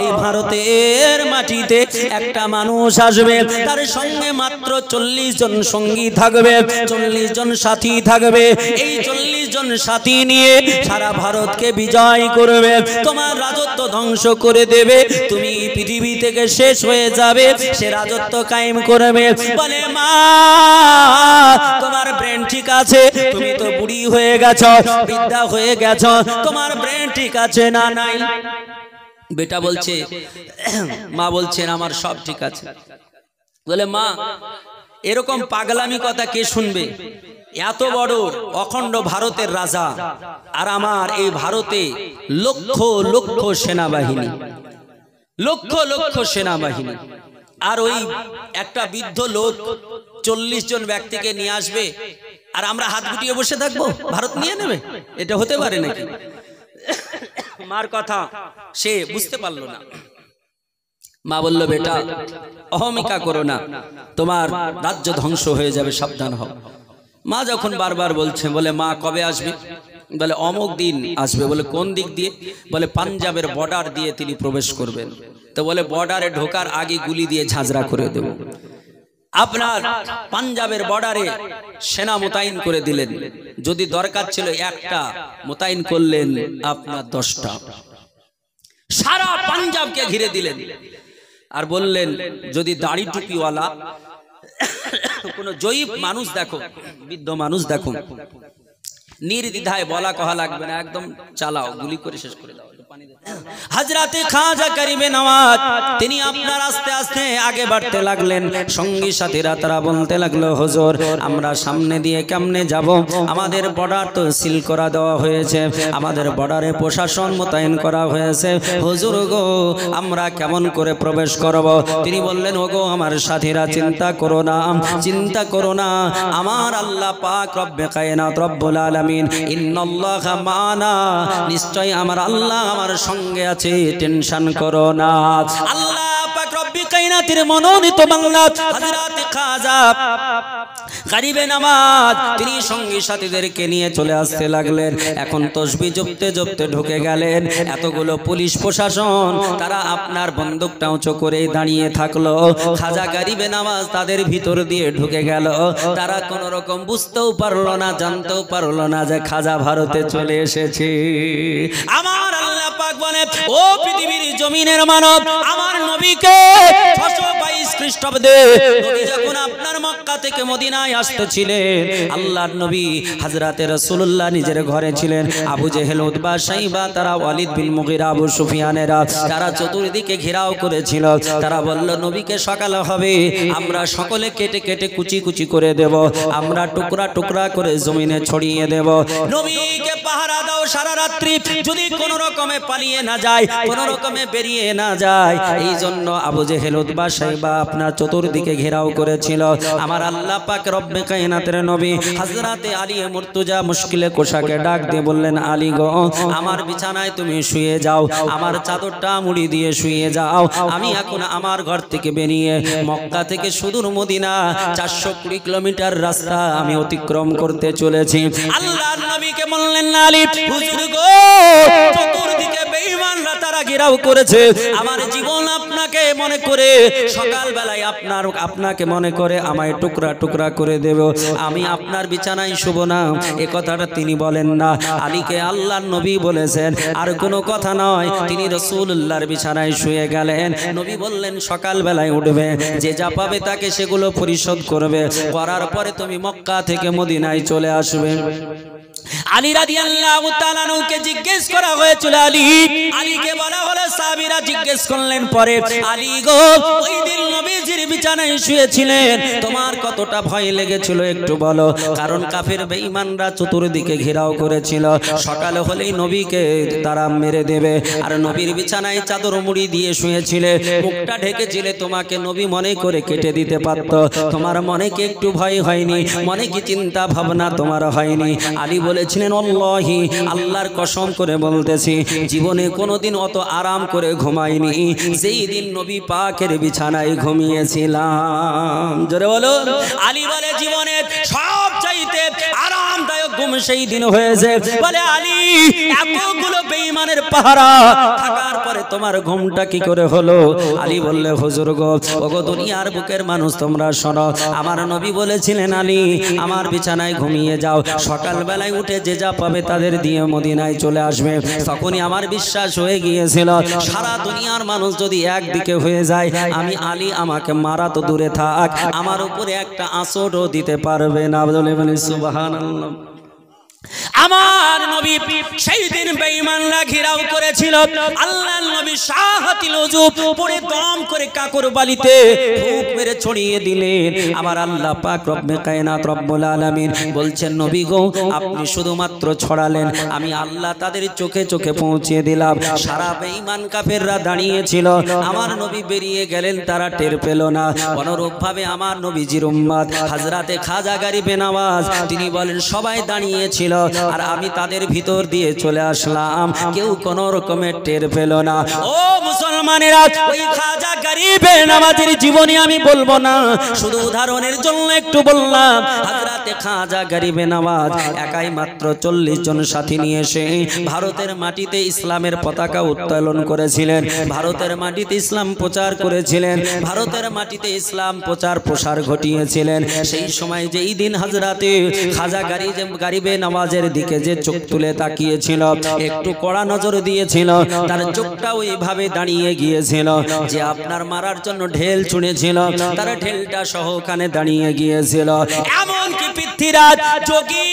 এই ভারতের মাটিতে একটা মানুষ আসবে, তার সঙ্গে মাত্র 40 জন সঙ্গী থাকবে, 40 জন সাথী থাকবে। এই 40 জন সাথী নিয়ে সারা ভারতকে বিজয় করবে, তোমার রাজত্ব ধ্বংস করে দেবে, তুমি পৃথিবী থেকে শেষ হয়ে যাবে, সে রাজত্ব কায়েম করবে। বলে, মা তোমার ব্রেন ঠিক আছে? তুমি তো বুড়ি হয়ে গেছো, বৃদ্ধা হয়ে গেছো, তোমার ব্রেন ঠিক আছে না? নাই। বেটা বলছে, মা বলছেন আমার সব ঠিক আছে। বলে, মা এরকম পাগলামি কথা কে শুনবে? এত বড় অখণ্ড ভারতের রাজা, আর আমার এই ভারতে লক্ষ লক্ষ সেনাবাহিনী, লক্ষ লক্ষ সেনাবাহিনী, আর ওই একটা বৃদ্ধ লোক 40 জন ব্যক্তিকে নিয়ে আসবে, আর আমরা হাত গুটিয়ে বসে থাকবো, ভারত নিয়ে নেবে? এটা হতে পারে নাকি? মার কথা সে বুঝতে পারলো না। মা বলল, বেটা অহমিকা করো না, তোমার রাজ্য ধ্বংস হয়ে যাবে, সাবধান হও। মা যখন বারবার বলছে, বলে মা কবে আসবে? বলে অমুক দিন আসবে। বলে কোন দিক দিয়ে? বলে পাঞ্জাবের বর্ডার দিয়ে তিনি প্রবেশ করবেন। তো বলে বর্ডারে ঢোকার আগে গুলি দিয়ে ঝাঁঝরা করে দেব। আপনার পাঞ্জাবের বর্ডারে সেনা মোতায়েন করে দিলেন, যদি দরকার ছিল একটা মোতায়েন করলেন আপনার 10টা। সারা পাঞ্জাবকে ঘিরে দিলেন আর বললেন, যদি দাড়ি টুপিওয়ালা কোন জয়ীব মানুষ দেখো, বৃদ্ধ মানুষ দেখো, নির্দ্বিধায় বলা কহা লাগবে না, একদম চালাও, গুলি করে শেষ করে দাও। হযরতে খাজা গরিবে নওয়াজ তিনি আপনার আস্তে আস্তে আগে বাড়তে লাগলেন। সঙ্গী সাথীরা তারা বলতে লাগলো, হুজুর আমরা সামনে দিয়ে কেমনে যাব? আমাদের বর্ডার তো সিল করা দেওয়া হয়েছে, আমাদের বর্ডারে প্রশাসন মোতায়েন করা হয়েছে, হুজুর গো আমরা কেমন করে প্রবেশ করব? তিনি বললেন, ওগো আমার সাথীরা চিন্তা করো না, চিন্তা করো না, আমার আল্লাহ পাক রব্বে কায়নাত রব্বুল আলামিন ইন্নাল্লাহা মানা, নিশ্চয় আমার আল্লাহ আমার সঙ্গে আছে, টেনশন করো না। আল্লাহ পাক রব্বে কায়নাতের মনোনীত বান্দা হযরত খাজা গরিবে নওয়াজ তিনি সঙ্গী সাথীদেরকে নিয়ে চলে আসতে লাগলেন। এখন তসবিহ জপতে জপতে ঢুকে গেলেন। এতগুলো পুলিশ প্রশাসন তারা আপনার বন্দুকটা উঁচু করে দাঁড়িয়ে থাকলো। খাজা গরিবে নওয়াজ তাদের ভিতর দিয়ে ঢুকে গেল। তারা কোন রকম বুঝতেও পারলো না, জানতেও পারলো না যে খাজা ভারতে চলে এসেছে। আমার আল্লাহ পাক বলে, ও পৃথিবীর জমিনের মানব, আমার নবীকে 622 খ্রিস্টাব্দে নবী যখন আপনার মক্কা থেকে মদিনায় আসতেছিলেন, আল্লাহর নবী হযরতে রাসূলুল্লাহ নিজের ঘরে ছিলেন। আবু জেহেল, উতবা, শাইবা, তারা ওয়ালিদ বিন মুগিরা, আবু সুফিয়ানেরা তারা চতুর্দিকে ঘেরাও করেছিল। তারা বলল, নবীকে সকাল হবে, আমরা সকলে কেটে কেটে কুচি কুচি করে দেব, আমরা টুকরা টুকরা করে জমিনে ছড়িয়ে দেব। নবীকে পাহারা দাও সারা রাত্রি, যদি কোন রকমে পালিয়ে না যায়, কোন রকমে বেরিয়ে না যায়। এই জন্য আবু জেহেল, উতবা, শাইবা আপনার চতুর্দিকে ঘেরাও করেছিল। আমার আল্লাহ পাক রব্বে কায়নাতের নবী হযরতে আলী মুর্তজা মুশকিলে কোষাকে ডাক দিয়ে বললেন, আলী গো আমার বিছানায় তুমি শুয়ে যাও, আমার চাদরটা মুড়ি দিয়ে শুয়ে যাও। আমি এখন আমার ঘর থেকে বেরিয়ে মক্কা থেকে সুদূর মদিনা 420 কিলোমিটার রাস্তা আমি অতিক্রম করতে চলেছি। আল্লাহর নবীকে বললেন, আলী হুজুর গো চতুর্দিকে বেঈমানরা তারা ঘেরাও করেছে, আমার জীবন আপনাকে মনে করে সকাল বেলায় আপনাকে মনে করে আমায় টুকরা টুকরা করে দেব, আমি আপনার বিছানায় শুব না। এ কথাটা তিনি বলেন না, আলীকে আল্লাহর নবী বলেছেন, আর কোনো কথা নয়। তিনি রাসূলুল্লাহর বিছানায় শুয়ে গেলেন। নবী বললেন, সকাল বেলায় উঠবে, যে যা পাবে তাকে সেগুলো পরিশোধ করবে, করার পরে তুমি মক্কা থেকে মদিনায় চলে আসবে। আলী রাদিয়াল্লাহু তাআলা আনহুকে জিজ্ঞেস করা হয়েছিল, আলীকে বলা হলো, সাহাবীরা জিজ্ঞেস করলেন পরে, আলী গো ওই দিন নবীজির বিছানায় শুয়েছিলেন, তোমার কতটা ভয় লেগেছিল একটু বলো? কারণ কাফের বেঈমানরা চতুর্দিকে ঘেরাও করেছিল, সকালে হলেই নবীকে তারা মেরে দেবে। আর নবীর বিছানায় চাদর মুড়ি দিয়ে শুয়েছিলে, মুখটা ঢেকেছিলে, তোমাকে নবী মনে করে কেটে দিতে পারত। তোমার মনে কি একটু ভয় হয়নি? মনে কি চিন্তা ভাবনা তোমার হয়নি? আলী বলেছিলেন, আল্লাহি আল্লাহর কসম করে বলতেছি, জীবনে কোনোদিন অত আরাম করে ঘুমাইনি যেই দিন নবী পাকের বিছানায় ঘুমিয়েছিলাম। জোরে বলো। আলী বলে, জীবনের সবচাইতে আরামদায়ক ঘুম সেই দিন হয়েছে। বলে, আলী এতগুলো বেঈমানের পাহারা থাকার পরে তোমার ঘুমটা কি করে হলো? আলী বললে, হুজুর গো ওগো দুনিয়ার বুকের মানুষ তোমরা শোনো, আমার নবী বলেছিলেন, আলী আমার বিছানায় ঘুমিয়ে যাও, সকাল বেলায় উঠে যে যা পাবে তাদের দিয়ে মদিনায় চলে আসবে। তখনই আমার বিশ্বাস হয়ে গিয়েছিল, সারা দুনিয়ার মানুষ যদি একদিকে হয়ে যায়, আমি আলী আমাকে মারা তো দূরে থাক, আমার উপরে একটা আঁচড়ও দিতে পারবে না। বলে সুবহানাল্লাহ। আমার নবী সেই দিন বেঈমানরা ঘেরাও করেছিল। আল্লাহর নবী শাহাতিল উজুব পড়ে দম করে কাকর বালিতে ফুঁক মেরে ছড়িয়ে দিলেন। আমার আল্লাহ পাক রব্বে কায়নাত রব্বুল আলামিন বলছেন, নবী গো আপনি শুধুমাত্র ছড়ালেন, আমি আল্লাহ তাদের চোখে চোখে পৌঁছে দিলাম। সারা বেঈমান কাফেররা দাঁড়িয়ে ছিল, আমার নবী বেরিয়ে গেলেন, তারা টের পেল না। অনুরূপ ভাবে আমার নবীজির উম্মত হযরতে খাজা গরিবে নওয়াজ তিনি বলেন, সবাই দাঁড়িয়ে ছিল, আর আমি তাদের ভিতর দিয়ে চলে আসলাম, কেউ কোনো রকমের টের পেল না। ও মুসলমানেরা, ওই খাজা গরিবে নওয়াজের জীবনী আমি বলবো না, শুধু উদাহরণের জন্য একটু বললাম। হযরতে খাজা গরিবে নওয়াজ একাই মাত্র 40 জন সাথী নিয়ে এসে ভারতের মাটিতে ইসলামের পতাকা উত্তোলন করেছিলেন, ভারতের মাটিতে ইসলাম প্রচার করেছিলেন, ভারতের মাটিতে ইসলাম প্রচার প্রসার ঘটিয়েছিলেন। সেই সময় যেই দিন হযরতে খাজা গরিবে নওয়াজের দিকে যে চোখ তুলে তাকিয়েছিল, একটু কড়া নজর দিয়েছিল, তার চোখটা ওইভাবে দাঁড়িয়ে গিয়েছিল যে আপনার মারার জন্য ঢেল ছুঁড়েছিল, তার ঢেলটা সহ ওখানে দাঁড়িয়ে গিয়েছিল। এমনকি পৃথ্বীরাজ যোগী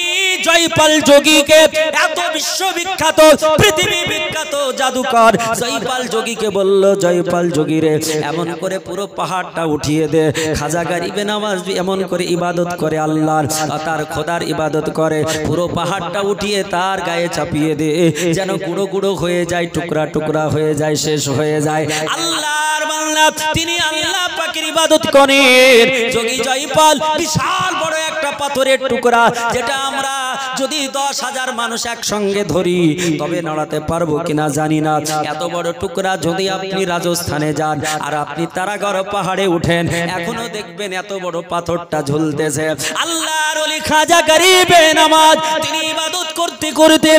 জয়পাল যোগীকে, এত বিশ্ববিখ্যাত পৃথিবী বিখ্যাত জাদুকর জয়পাল যোগীকে বলল, জয়পাল যোগী রে, এমন করে পুরো পাহাড়টা উঠিয়ে দে। খাজা গরিবে নওয়াজ এমন করে ইবাদত করে আল্লাহর, তার খোদার ইবাদত করে, পুরো পাহাড়টা উঠিয়ে তার গায়ে চাপিয়ে দে, যেন গুঁড়ো গুঁড়ো হয়ে যায়, টুকরা টুকরা হয়ে যায়, শেষ হয়ে যায়। আল্লাহর বান্দা তিনি আল্লাহ পাকের ইবাদত করেন। যোগী জয়পাল বিশাল বড় একটা পাথরের টুকরা, যেটা আমরা যদি 10,000 মানুষ একসঙ্গে ধরি তবে নড়াতে পারবো কিনা জানি না। এত বড় টুকরা যদি আপনি রাজস্থানে যান আর আপনি তারাগড় পাহাড়ে উঠেন, এখনো দেখবেন এত বড় পাথরটা ঝুলতেছে। আল্লাহর ওলি খাজা গরিবে নওয়াজ তিনি ইবাদত করতে করতে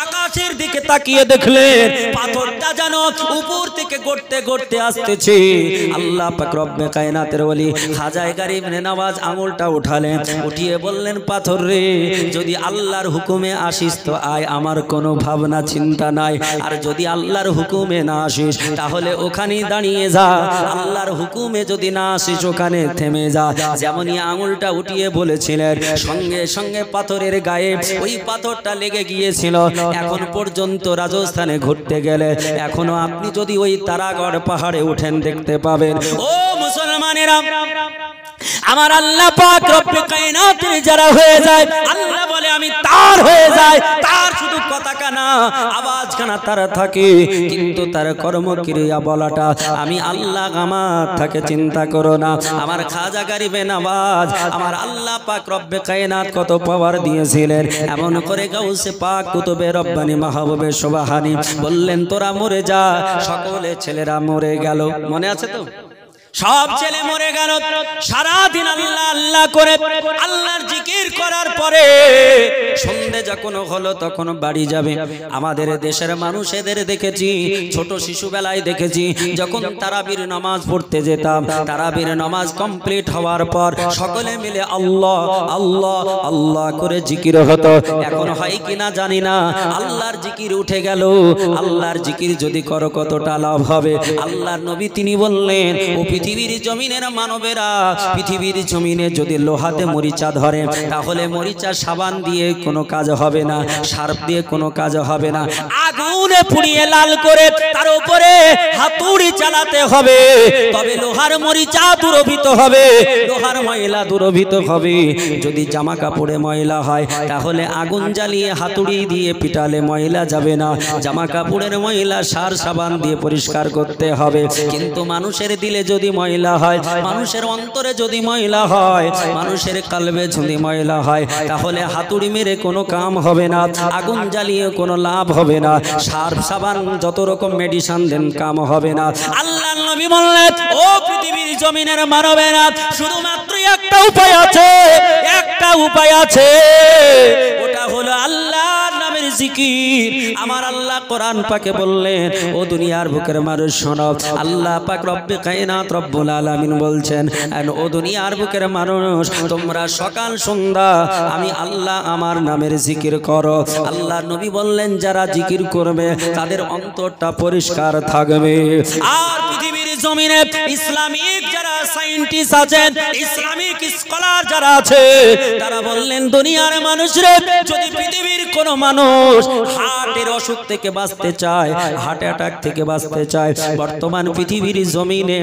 আকাশের দিকে তাকিয়ে দেখলেন পাথরটা যেন উপর থেকে গড়তে গড়তে আসতেছে। আল্লাহ পাক রব্বে কায়নাতের ওলি খাজা গরিবে নওয়াজ আঙুলটা উঠালেন, উঠিয়ে বললেন, পাথর রে, যদি আল্লাহর হুকুমে আসিস তো আয়, আমার কোনো ভাবনা চিন্তা নাই, আর যদি আল্লাহর হুকুমে না আসিস তাহলে ওখানেই দাঁড়িয়ে যা, আল্লাহর হুকুমে যদি না আসিস ওখানে থেমে যা। যেমনই আঙুলটা উঠিয়ে বলেছিলেন, সঙ্গে সঙ্গে পাথরের গায়ে ওই পাথরটা লেগে গিয়েছিল। এখন পর্যন্ত রাজস্থানে ঘুরতে গেলে এখনো আপনি যদি ওই তারাগড় পাহাড়ে উঠেন দেখতে পাবেন। ও মুসলমানেরা, আমার আল্লাহ পাক রব্বে কায়নাতের যারা হয়ে যায়, আল্লাহ বলে আমি তার হয়ে যায়, তার শুধু পতাকা না আওয়াজ খানা তার থাকে, কিন্তু তার কর্মক্রিয়া বলাটা আমি আল্লাহ আমার থাকে, চিন্তা করো না। আমার খাজা গরিবে নওয়াজ আমার আল্লাহ পাক রব্বে কায়নাত কত পাওয়ার দিয়েছিলেন। এমন করে গাউসে পাক কুতুবে রব্বানি মাহবুবে সুবহানি বললেন, তোরা মরে যা। সকলে ছেলেরা মরে গেল, মনে আছে তো? সব ছেলে মরে গেল। সারাদিন আল্লাহ আল্লাহ করে আল্লাহর জিকির করার পরে সন্ধ্যে যখন হলো তখন বাড়ি যাবে। আমাদের দেশের মানুষদের দেখেছি, ছোট শিশু বেলায় দেখেছি, যখন তারাবির নামাজ পড়তে যেতাম, তারাবির নামাজ কমপ্লিট হওয়ার পর সকলে মিলে আল্লাহ আল্লাহ আল্লাহ করে জিকির হতো। এখন হয় কিনা জানি না, আল্লাহর জিকির উঠে গেল। আল্লাহর জিকির যদি করো কতটা লাভ হবে। আল্লাহর নবী তিনি বললেন, ও পৃথিবীর জমিনের মানবেরা, পৃথিবীর জমিনে যদি লোহাতে মরিচা ধরে তাহলে মরিচা সাবান দিয়ে কোনো কাজ হবে না, সার্ফ দিয়ে কোনো কাজ হবে না, আগুনে পুড়িয়ে লাল করে তার উপরে হাতুড়ি চালাতে হবে, তবে লোহার মরিচা দূরভূত হবে, লোহার ময়লা দূরভূত হবে। যদি জামা কাপড়ে ময়লা হয় তাহলে আগুন জ্বালিয়ে হাতুড়ি দিয়ে পিটালে ময়লা যাবে না, জামা কাপড়ের ময়লা সার সাবান দিয়ে পরিষ্কার করতে হবে। কিন্তু মানুষের দিলে যদি ময়লা হয়, মানুষের অন্তরে যদি ময়লা হয়, মানুষের কালবে যদি ময়লা হয়, তাহলে হাতুড়ি মেরে কোনো কাম হবে না, আগুন জ্বালিয়ে কোনো লাভ হবে না, সার্ফ সাবান যত রকম মেডিসিন দেন কাম হবে না। আল্লাহর নবী বললেন, ও পৃথিবীর জমিনের মানবেরা, শুধুমাত্র একটা উপায় আছে, একটা উপায় আছে, ওটা হলো আল্লাহর নামের জিকির। আমার আল্লাহ কোরআন পাকে বললেন, ও দুনিয়ার বুকের মানুষ শোনো, আল্লাহ পাক রব্বে কায়নাত রব্বুল আলামিন বলছেন, ও দুনিয়ার বুকের মানুষ, তোমরা সকাল সন্ধ্যা আমি আল্লাহ আমার নামের জিকির করো। আল্লাহ নবী বললেন, যারা জিকির করবে তাদের অন্তরটা পরিষ্কার থাকবে। আর পৃথিবীর জমিনে ইসলামিক যারা সায়েন্টিস্ট আছেন, ইসলামিক স্কলার যারা আছে, তারা বললেন, দুনিয়ার মানুষরে যদি পৃথিবীর কোন মানুষ হার্ট হার্টের অসুখ থেকে বাঁচতে চায়, হার্ট অ্যাটাক থেকে বাঁচতে চায়, বর্তমান পৃথিবীর জমিনে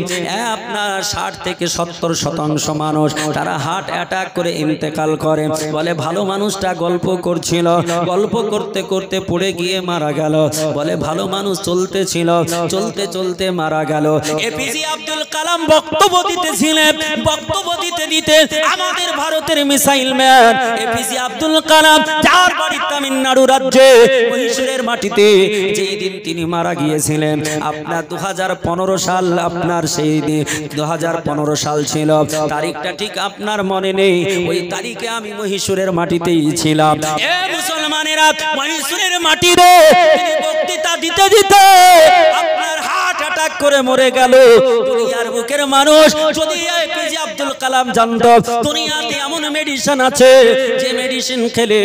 আপনার 60 থেকে 70% মানুষ তারা হার্ট অ্যাটাক করে ইন্তেকাল করে। বলে ভালো মানুষটা গল্প করছিল, গল্প করতে করতে পড়ে গিয়ে মারা গেল। বলে ভালো মানুষ চলতেছিল, চলতে চলতে মারা গেল। এপিজে আব্দুল কালাম বক্তব্য দিতেছিলেন, বক্তব্য দিতে দিতে আমাদের ভারতের missile man APJ Abdul Kalam, যার বাড়ি তামিলনাড়ু রাজ্যে মহীশূরের মাটিতে, যেই দিন তিনি মারা গিয়েছিলেন আপনার 2015 সাল, আপনার সেই দিন 2015 সাল ছিল, তারিখটা ঠিক আপনার মনে নেই। ওই তারিখে আমি মহীশূরের মাটিতেই ছিলাম। এ মুসলমানেরা, মহীশূরের মাটিতে তিনি বক্তৃতা দিতে দিতে আপনার হার্ট অ্যাটাক করে মরে গেল। দুনিয়ার বুকের মানুষ যদি এপিজে আব্দুল কালাম জানতো দুনিয়াতে এমন মেডিসিন আছে যে মেডিসিন খেলে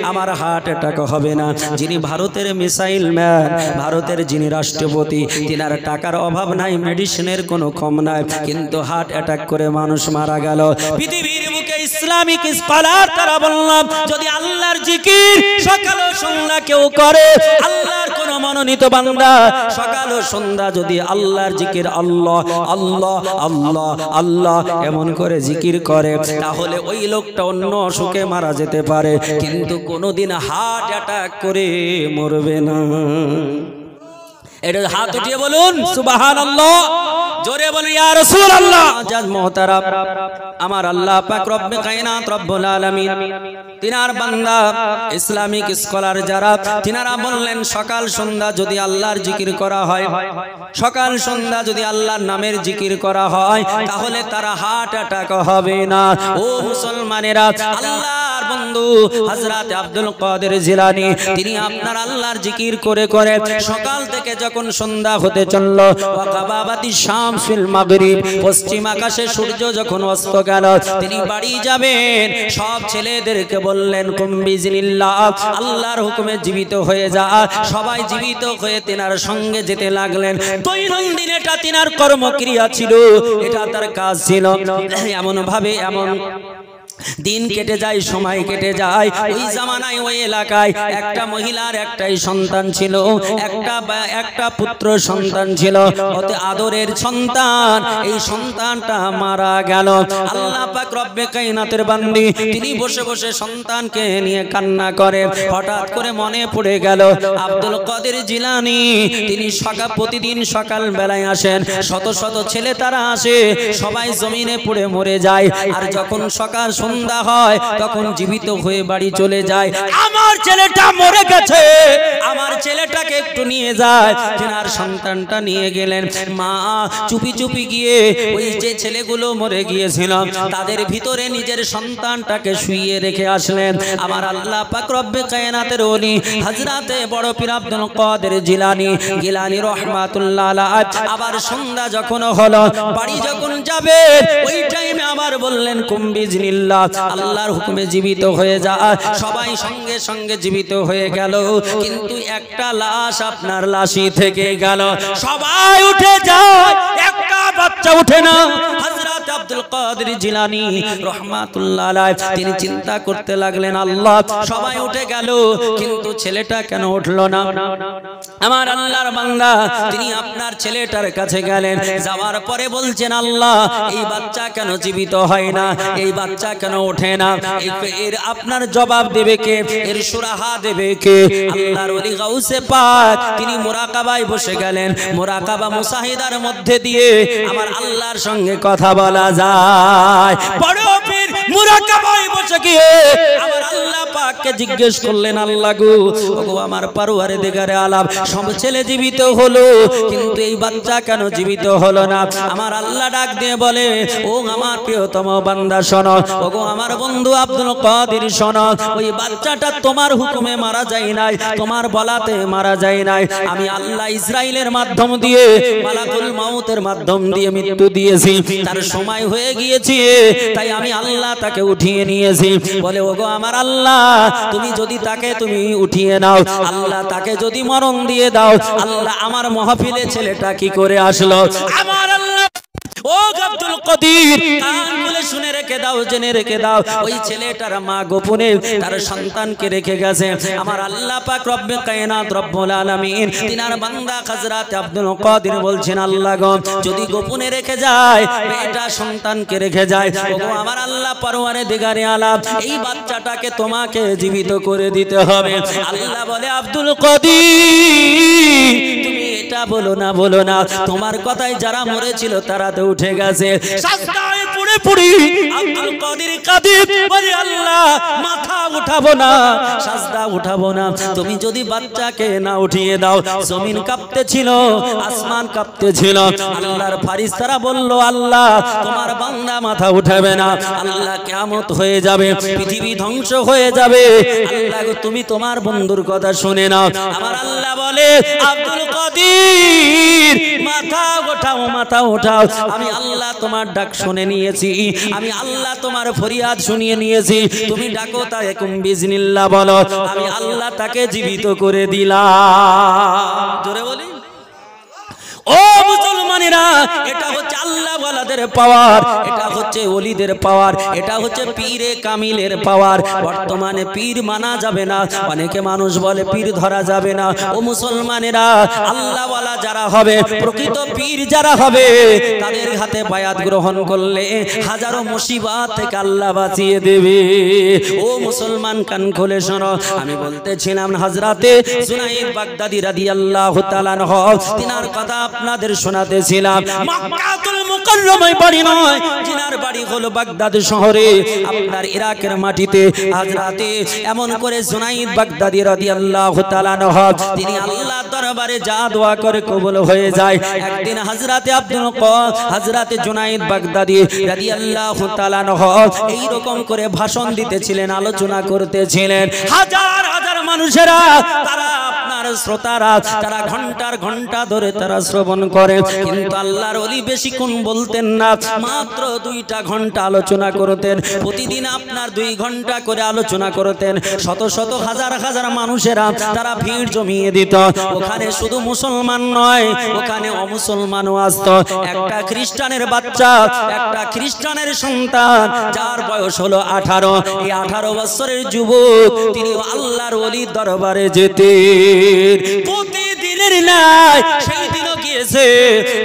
আমার হার্ট অ্যাটাক হবে না। যিনি ভারতের মিসাইল ম্যান, ভারতের যিনি রাষ্ট্রপতি, তিনার টাকার অভাব নাই, মেডিসিনের কোনো কম নাই, কিন্তু হার্ট অ্যাটাক করে মানুষ মারা গেল। পৃথিবীর বুকে ইসলামিক স্কলার তারা বললাম যদি আল্লাহর জিকির সকাল ও সন্ধ্যা কেউ করে, আল্লাহর কোন মনোনীত বান্দা সকাল ও সন্ধ্যা যদি আল্লাহর জিকির আল্লাহ আল্লাহ আল্লাহ আল্লাহ এমন করে জিকির করে, তাহলে ওই লোকটা অন্য অসুখে মারা যেতে পারে, কিন্তু কোনোদিন হার্ট অ্যাটাক করে মরবে না। এটা হাত উঠিয়ে বলুন সুবহানাল্লাহ, জোরে বলুন ইয়া রাসূলুল্লাহ। আজ মুহতারাম, আমার আল্লাহ পাক রব্বে কায়নাত রব্বুল আলামিন তিনার বান্দা ইসলামিক স্কলার যারা, তিনারা বললেন সকাল সন্ধ্যা যদি আল্লাহর জিকির করা হয়, সকাল সন্ধ্যা যদি আল্লাহর নামের জিকির করা হয়, তাহলে তারা হার্ট অ্যাটাক হবে না। ও মুসলমানেরা, আল্লাহর বন্ধু হযরত আব্দুল কাদের জিলানী তিনি আপনার আল্লাহর জিকির করে করে সকাল থেকে যখন সন্ধ্যা হতে চলল, ওয়াকাবাবাতি শামসুল মাগরিব, পশ্চিম আকাশে সূর্য যখন অস্ত গেল, তিনি বাড়ি যাবেন। সব ছেলেদেরকে বললেন কুম বিজনিল্লাহ, আল্লাহর হুকুমে জীবিত হয়ে যা। সবাই জীবিত হয়ে তেনার সঙ্গে যেতে লাগলেন। দৈনন্দিন এটা তিনার কর্মক্রিয়া ছিল, এটা তার কাজ ছিল। এমন ভাবে এমন দিন কেটে যায়, সময় কেটে যায়। ওই জামানায় ওই এলাকায় একটা মহিলার একটাই সন্তান ছিল, একটা পুত্র সন্তান ছিল, অতি আদরের সন্তান। এই সন্তানটা মারা গেল। আল্লাহ পাক রব্বে কায়নাতের বান্দি তিনি বসে বসে সন্তানকে নিয়ে কান্না করে। হঠাৎ করে মনে পড়ে গেল আব্দুল কাদের জিলানী তিনি প্রতিদিন সকাল বেলায় আসেন, শত শত ছেলে তারা আসে, সবাই জমিনে পড়ে মরে যায়, আর যখন সকাল সন্ধ্যা হয় তখন জীবিত হয়ে বাড়ি চলে যায়। আমার ছেলেটা মরে গেছে, আমার ছেলেটাকে একটু নিয়ে যায়। তেনার সন্তানটা নিয়ে গেলেন। মা চুপি চুপি গিয়ে ওই যে ছেলেগুলো মরে গিয়েছিল তাদের ভিতরে নিজের সন্তানটাকে শুইয়ে রেখে আসলেন। আমার আল্লাহ পাক রব্বে কায়নাতের ওলি হযরতে বড় পীর আব্দুল কাদের জিলানী রাহমাতুল্লাহ আলাইহি আবার সন্ধ্যা যখন হলো, বাড়ি যখন যাবে, ওই টাইমে আবার বললেন কুম বিজনিল্লাহ, আল্লাহর হুকুমে জীবিত হয়ে যা। সবাই সঙ্গে সঙ্গে জীবিত হয়ে গেল, কিন্তু একটা লাশ আপনার লাশই থেকে গেল। সবাই উঠে যায়, একটা বাচ্চা উঠে না। হযরত আব্দুল কাদের জিলানী রাহমাতুল্লাহ আলাইহি তিনি চিন্তা করতে লাগলেন, আল্লাহ সবাই উঠে গেল কিন্তু ছেলেটা কেন উঠলো না? আমার আল্লাহর বান্দা তিনি আপনার ছেলেটার কাছে গেলেন। যাওয়ার পরে বলছেন, আল্লাহ এই বাচ্চা কেন জীবিত হয় না, এই বাচ্চা কেন ওঠে না? এর আপনার জবাব দেবে কে, এর সুরাহা দেবে কে? আল্লাহর ওলি গাউসে পাক তিনি মুরাকাবায় বসে গেলেন। মুরাকাবা মুসাহিদার মধ্যে দিয়ে আমার আল্লাহর সঙ্গে কথা বলা যায়। বড় পীর মুরাকাবায় বসে গিয়ে আমার আল্লাহ পাককে জিজ্ঞেস করলেন, আল্লাহ গো, ওগো আমার পারওয়ারদিগারে আলাম, সব ছেলে জীবিত হলো কিন্তু এই বাচ্চা কেন জীবিত হলো না? আমার আল্লাহ ডাক দিয়ে বলে, ও আমার প্রিয়তম বান্দা শোনো, ওগো আমার বন্ধু আব্দুল কাদের শোনো, ওই বাচ্চাটা তোমার হুকুমে মারা যায় নাই, তোমার বলাতে মারা যায় নাই। আমি আল্লাহ ইসরাইলের মাধ্যম দিয়ে, মালাকুল মাউতের মাধ্যম দিয়ে মৃত্যু দিয়েছি, তার সময় হয়ে গিয়েছে, তাই আমি আল্লাহ তাকে উঠিয়ে নিয়েছি। বলে, ওগো আমার আল্লাহ, তুমি যদি তাকে তুমি উঠিয়ে নাও, আল্লাহ তাকে যদি মরণ দিয়ে দাও, আল্লাহ আমার মাহফিলে ছেলেটা কি করে আসলো? আমার আল্লাহ ও আব্দুল কাদির কান খুলে শুনে রেখে দাও, জেনে রেখে দাও, ওই ছেলেটার মা গোপনে তার সন্তানকে রেখে গেছে। আমার আল্লাহ পাক রব্বে কায়নাত রব্বুল আলামিন তিনার বান্দা হযরত আব্দুল কাদির বলছেন, আল্লাহ গো যদি গোপনে রেখে যায়, বেটা সন্তানকে রেখে যায়, ওগো আমার আল্লাহ পরওয়ারদিগারে আলাম এই বাচ্চাটাকে তোমাকে জীবিত করে দিতে হবে। আল্লাহ বলে, আব্দুল কাদির তুমি এটা বলো না, বলো না, তোমার কথায় যারা মরেছিল তারা তো উঠে গেছে। সাজদায় পড়ে পড়ি আব্দুল কাদির কাঁদে, বলে আল্লাহ মাথা উঠাবো না, সাজদা উঠাবো না, তুমি যদি বাচ্চাকে না উঠিয়ে দাও। জমিন কাঁপতেছিল, আসমান কাঁপতেছিল। আল্লাহর ফারিস্তারা বলল, আল্লাহ তোমার বান্দা মাথা উঠাবে না, আল্লাহ কিয়ামত হয়ে যাবে, পৃথিবী ধ্বংস হয়ে যাবে। আল্লাহ তুমি তোমার বন্ধুর কথা শুনে নাও। আমার আল্লাহ বলে, আব্দুল কাদির মাথা ওঠাও, মাথা ওঠাও, আমি আল্লাহ তোমার ডাক শুনে নিয়েছি, আমি আল্লাহ তোমার ফরিয়াদ শুনিয়ে নিয়েছি, তুমি ডাকো তাকে বিজনিল্লাহ বলো, আমি আল্লাহ তাকে জীবিত করে দিলাম। জোরে বলি ও মুসলমানেরা, এটা হচ্ছে আল্লাহ ওয়ালাদের পাওয়ার, এটা হচ্ছে ওলিদের পাওয়ার, এটা হচ্ছে পীরে কামিলের পাওয়ার। বর্তমানে পীর মানা যাবে না, অনেকে মানুষ বলে পীর ধরা যাবে না। ও মুসলমানেরা, আল্লাহ ওয়ালা যারা হবে, প্রকৃত পীর যারা হবে, তাদের হাতে বায়াত গ্রহণ করলে হাজারো মুসিবত থেকে আল্লাহ বাঁচিয়ে দেবে। ও মুসলমান কান খুলে শোনো, আমি বলতেছিলাম হযরতে জুনাইদ বাগদাদি রাদিয়াল্লাহু তাআলা আনহু, তিনার কথা আপনাদের শোনাতেছিলাম। মক্কাতুল মুকাররমায় বাড়ি নয়, জিনার বাড়ি হলো বাগদাদ শহরে, আপনার ইরাকের মাটিতে। হযরতে এমন করে জুনাইদ বাগদাদি রাদিয়াল্লাহু তাআলা আনহু তিনি আল্লাহর দরবারে যা দোয়া করে কবুল হয়ে যায়। একদিন হযরতে হযরতে জুনাইদ বাগদাদি রাদিয়াল্লাহু তাআলা আনহু এই রকম করে ভাষণ দিতেছিলেন, আলোচনা করতেছিলেন। হাজার হাজার মানুষেরা, তারা আপনার শ্রোতারা, তারা ঘন্টার ঘন্টা ধরে তারা শ্রবণ করে, কিন্তু আল্লাহর ওলি বেশিক্ষণ বলতেন না, মাত্র 2টা ঘন্টা আলোচনা করতেন। প্রতিদিন আপনার 2 ঘন্টা করে আলোচনা করতেন। শত শত হাজার হাজার মানুষেরা তারা ভিড় জমিয়ে দিত। ওখানে শুধু মুসলমান নয়, ওখানে অমুসলমানও আসতো। একটা খ্রিস্টানের বাচ্চা, একটা খ্রিস্টানের সন্তান, যার বয়স হলো 18, এই 18 বছরের যুবক তিনি আল্লাহর ওলির দরবারে যেতেন। প্রতিদিনের নাই সেই দিনও গিয়েছে।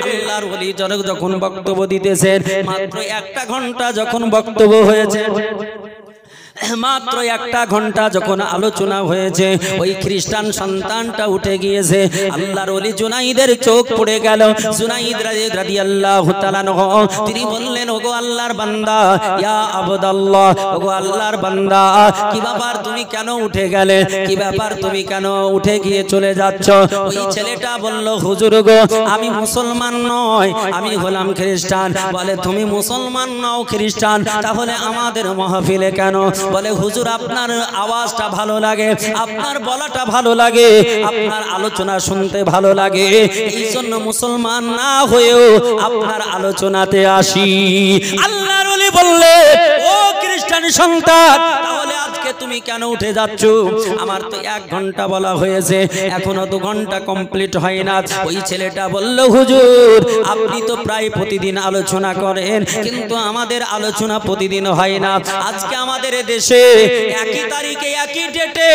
আল্লাহর ওলি যখন বক্তব্য দিতেছেন, মাত্র 1টা ঘন্টা যখন বক্তব্য হয়েছে, মাত্র 1টা ঘন্টা যখন আলোচনা হয়েছে, ওই খ্রিস্টান সন্তানটা উঠে গিয়েছে। আল্লাহর ওলি জুনাইদের চোখ পড়ে গেল। জুনাইদ রাদিয়াল্লাহু তাআলা আনহু তিনি বললেন, ওগো আল্লাহর বান্দা, ইয়া আবদাল্লাহ, ওগো আল্লাহর বান্দা, কি ব্যাপার তুমি কেন উঠে গেলে, কি ব্যাপার তুমি কেন উঠে গিয়ে চলে যাচ্ছ? ওই ছেলেটা বলল, হুজুর গো আমি মুসলমান নয়, আমি হলাম খ্রিস্টান। বলে, তুমি মুসলমান নও, খ্রিস্টান, তাহলে আমাদের মাহফিলে কেন? বলে, হুজুর আপনার আওয়াজটা ভালো লাগে, আপনার বলাটা ভালো লাগে, আপনার আলোচনা শুনতে ভালো লাগে, এই জন্য মুসলমান না হয়েও আপনার আলোচনাতে আসি। আল্লাহর ওলি বললে, ও খ্রিস্টান সন্তান, তাহলে আজকে তুমি কেন উঠে যাচ্ছ? আমার তো 1 ঘন্টা বলা হয়েছে, এখনো 2 ঘন্টা কমপ্লিট হয় না। ওই ছেলেটা বলল, হুজুর আপনি তো প্রায় প্রতিদিন আলোচনা করেন, কিন্তু আমাদের আলোচনা প্রতিদিন হয় না। আজকে আমাদের দেশে একই তারিখে একই ডেটে